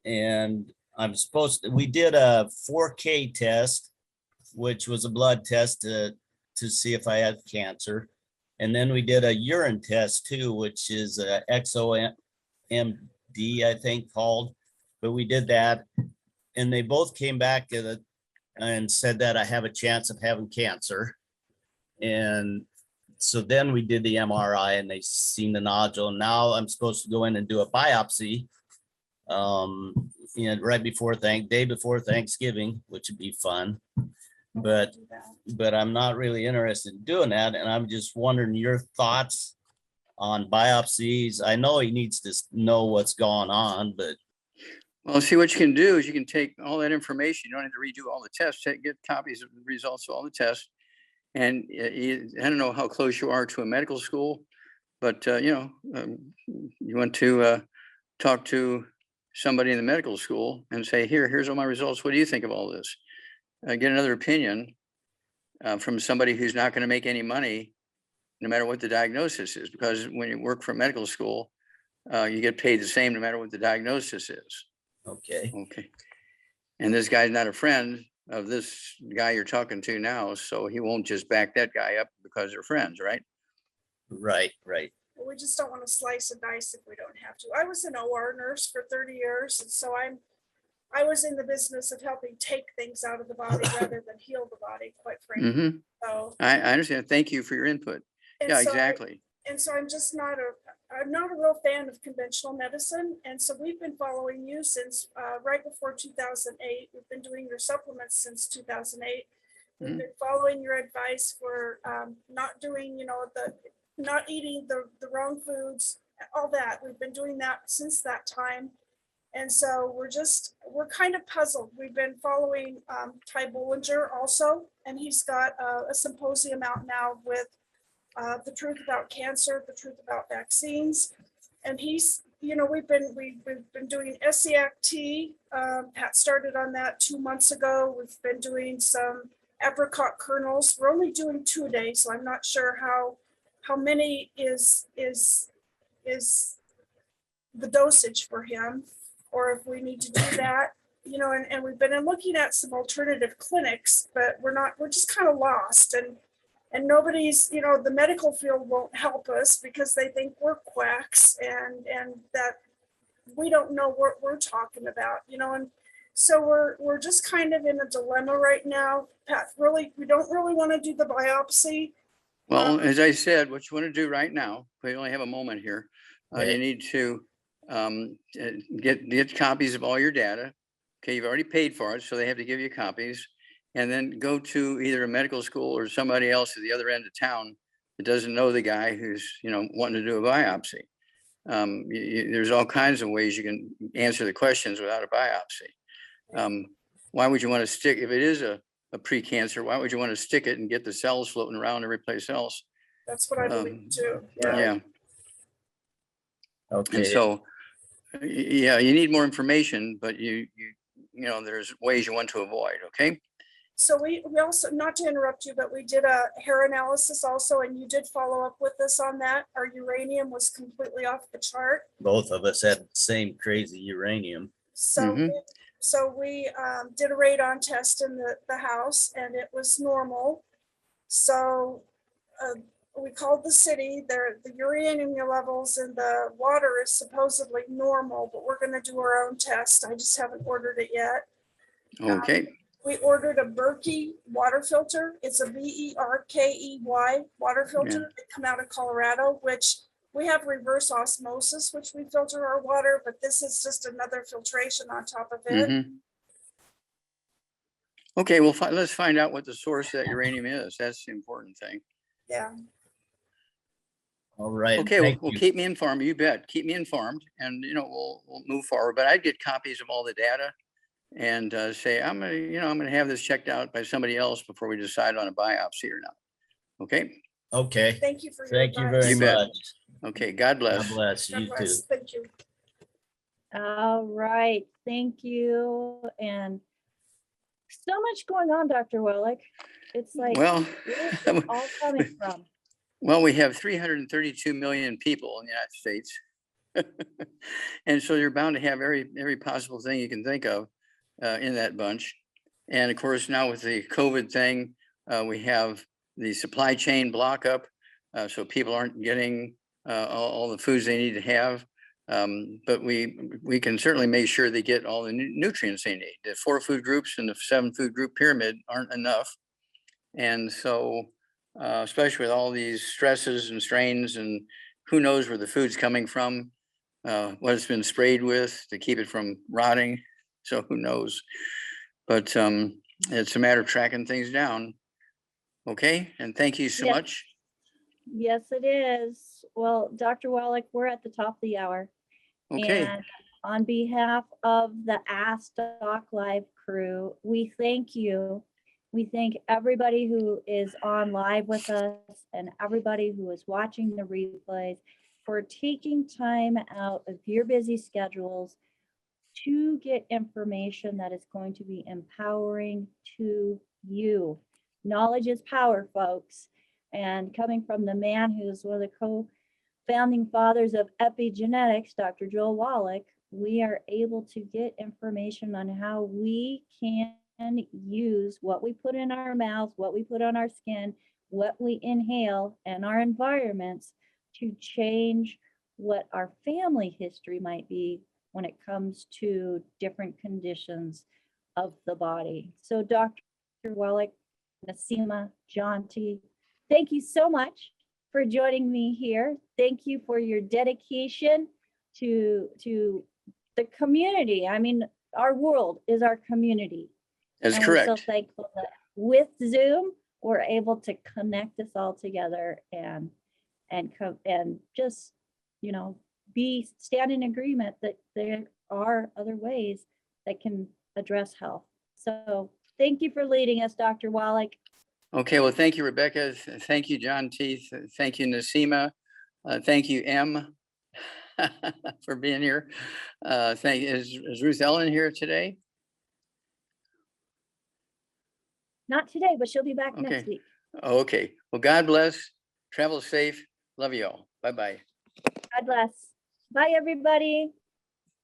And we did a 4K test, which was a blood test to see if I had cancer. And then we did a urine test too, which is a XOMD, I think called, but we did that. And they both came back and said that I have a chance of having cancer. And so then we did the MRI and they seen the nodule. Now I'm supposed to go in and do a biopsy right before day before Thanksgiving, which would be fun. I But- wouldn't do that. but I'm not really interested in doing that. And I'm just wondering your thoughts on biopsies. I know he needs to know what's going on, but Well, see, what you can do is you can take all that information. You don't have to redo all the tests. Get copies of the results of all the tests. And I don't know how close you are to a medical school, but you want to talk to somebody in the medical school and say, here's all my results. What do you think of all this? Get another opinion from somebody who's not going to make any money, no matter what the diagnosis is, because when you work for medical school, you get paid the same no matter what the diagnosis is. okay. Okay. And this guy's not a friend of this guy you're talking to now, so he won't just back that guy up because they're friends, right? Right. We just don't want to slice and dice if we don't have to. I was an OR nurse for 30 years, and so I was in the business of helping take things out of the body rather than heal the body, quite frankly. Mm-hmm. So, I understand. Thank you for your input. and Yeah, so exactly. I'm just I'm not a real fan of conventional medicine. And so we've been following you since right before 2008. We've been doing your supplements since 2008. We've Mhm. been following your advice for not doing, not eating the wrong foods, all that. We've been doing that since that time. And so we're kind of puzzled. We've been following Ty Bollinger also, and he's got a symposium out now with the truth about cancer, the truth about vaccines. And he's, we've been doing SEACT. Pat started on that 2 months ago. We've been doing some apricot kernels. We're only doing 2 a day, so I'm not sure how many is the dosage for him, or if we need to do that, and we've been looking at some alternative clinics, but we're just kind of lost, and nobody's, the medical field won't help us because they think we're quacks and that we don't know what we're talking about, and so we're just kind of in a dilemma right now. Pat, we don't really want to do the biopsy. Well, as I said, what you want to do right now, we only have a moment here. You need to get copies of all your data. Okay, you've already paid for it, so they have to give you copies. And then go to either a medical school or somebody else at the other end of town that doesn't know the guy who's, wanting to do a biopsy. There's all kinds of ways you can answer the questions without a biopsy. Why would you want to stick, if it is a precancer, why would you want to stick it and get the cells floating around every place else? That's what I believe too. Yeah. Okay. And so, yeah, you need more information, but there's ways you want to avoid. Okay. So we also, not to interrupt you, but we did a hair analysis also, and you did follow up with us on that. Our uranium was completely off the chart. Both of us had the same crazy uranium. So, Mhm. we did a radon test in the house, and it was normal. So we called the city. The uranium levels in the water is supposedly normal, but we're going to do our own test. I just haven't ordered it yet. Okay. We ordered a Berkey water filter. It's a Berkey water filter. They come out of Colorado, which we have reverse osmosis, which we filter our water, but this is just another filtration on top of it. Mhm. Okay, well, let's find out what the source of that uranium is. That's the important thing. Yeah. All right. Okay, well, thank you. keep me informed. You bet. Keep me informed, and we'll move forward. But I'd get copies of all the data, and say I'm gonna have this checked out by somebody else before we decide on a biopsy or not. Okay. Okay. Thank you for your Thank you advice. very You bet. much. Okay. God bless. God bless God you bless. too. Thank you. All right, thank you. And so much going on, Dr. Wallach. It's like, Well, where is this all coming from? well, we have 332 million people in the United States. And so you're bound to have every possible thing you can think of in that bunch. And of course, now with the COVID thing, we have the supply chain block up. So people aren't getting all the foods they need to have. But we can certainly make sure they get all the nutrients they need. The 4 food groups and the 7 food group pyramid aren't enough. And so, especially with all these stresses and strains, and who knows where the food's coming from, what it's been sprayed with to keep it from rotting. So who knows? But It's a matter of tracking things down. Okay, and thank you so Yes. much. Yes, it is. Well, Dr. Wallach, we're at the top of the hour. Okay, And on behalf of the Ask Doc Live crew, we thank you. We thank everybody who is on live with us and everybody who is watching the replays for taking time out of your busy schedules to get information that is going to be empowering to you. Knowledge is power, folks. And coming from the man who's one of the co-founding fathers of epigenetics, Dr. Joel Wallach, we are able to get information on how we can use what we put in our mouths, what we put on our skin, what we inhale, and our environments to change what our family history might be when it comes to different conditions of the body. So Dr. Wallach, Naseema, John T, thank you so much for joining me here. Thank you for your dedication to the community. I mean, our world is our community. that's And we're so correct. thankful that with Zoom, we're able to connect us all together and just, you know, stand in agreement that there are other ways that can address health. So thank you for leading us, Dr. Wallach. Okay, well, thank you, Rebecca. Thank you, John T. Thank you, Naseema. Thank you, M, for being here. Is Ruth Ellen here today? Not today, but she'll be back Okay. next week. Okay, well, God bless. Travel safe. Love you all. Bye-bye. God bless. Bye, everybody.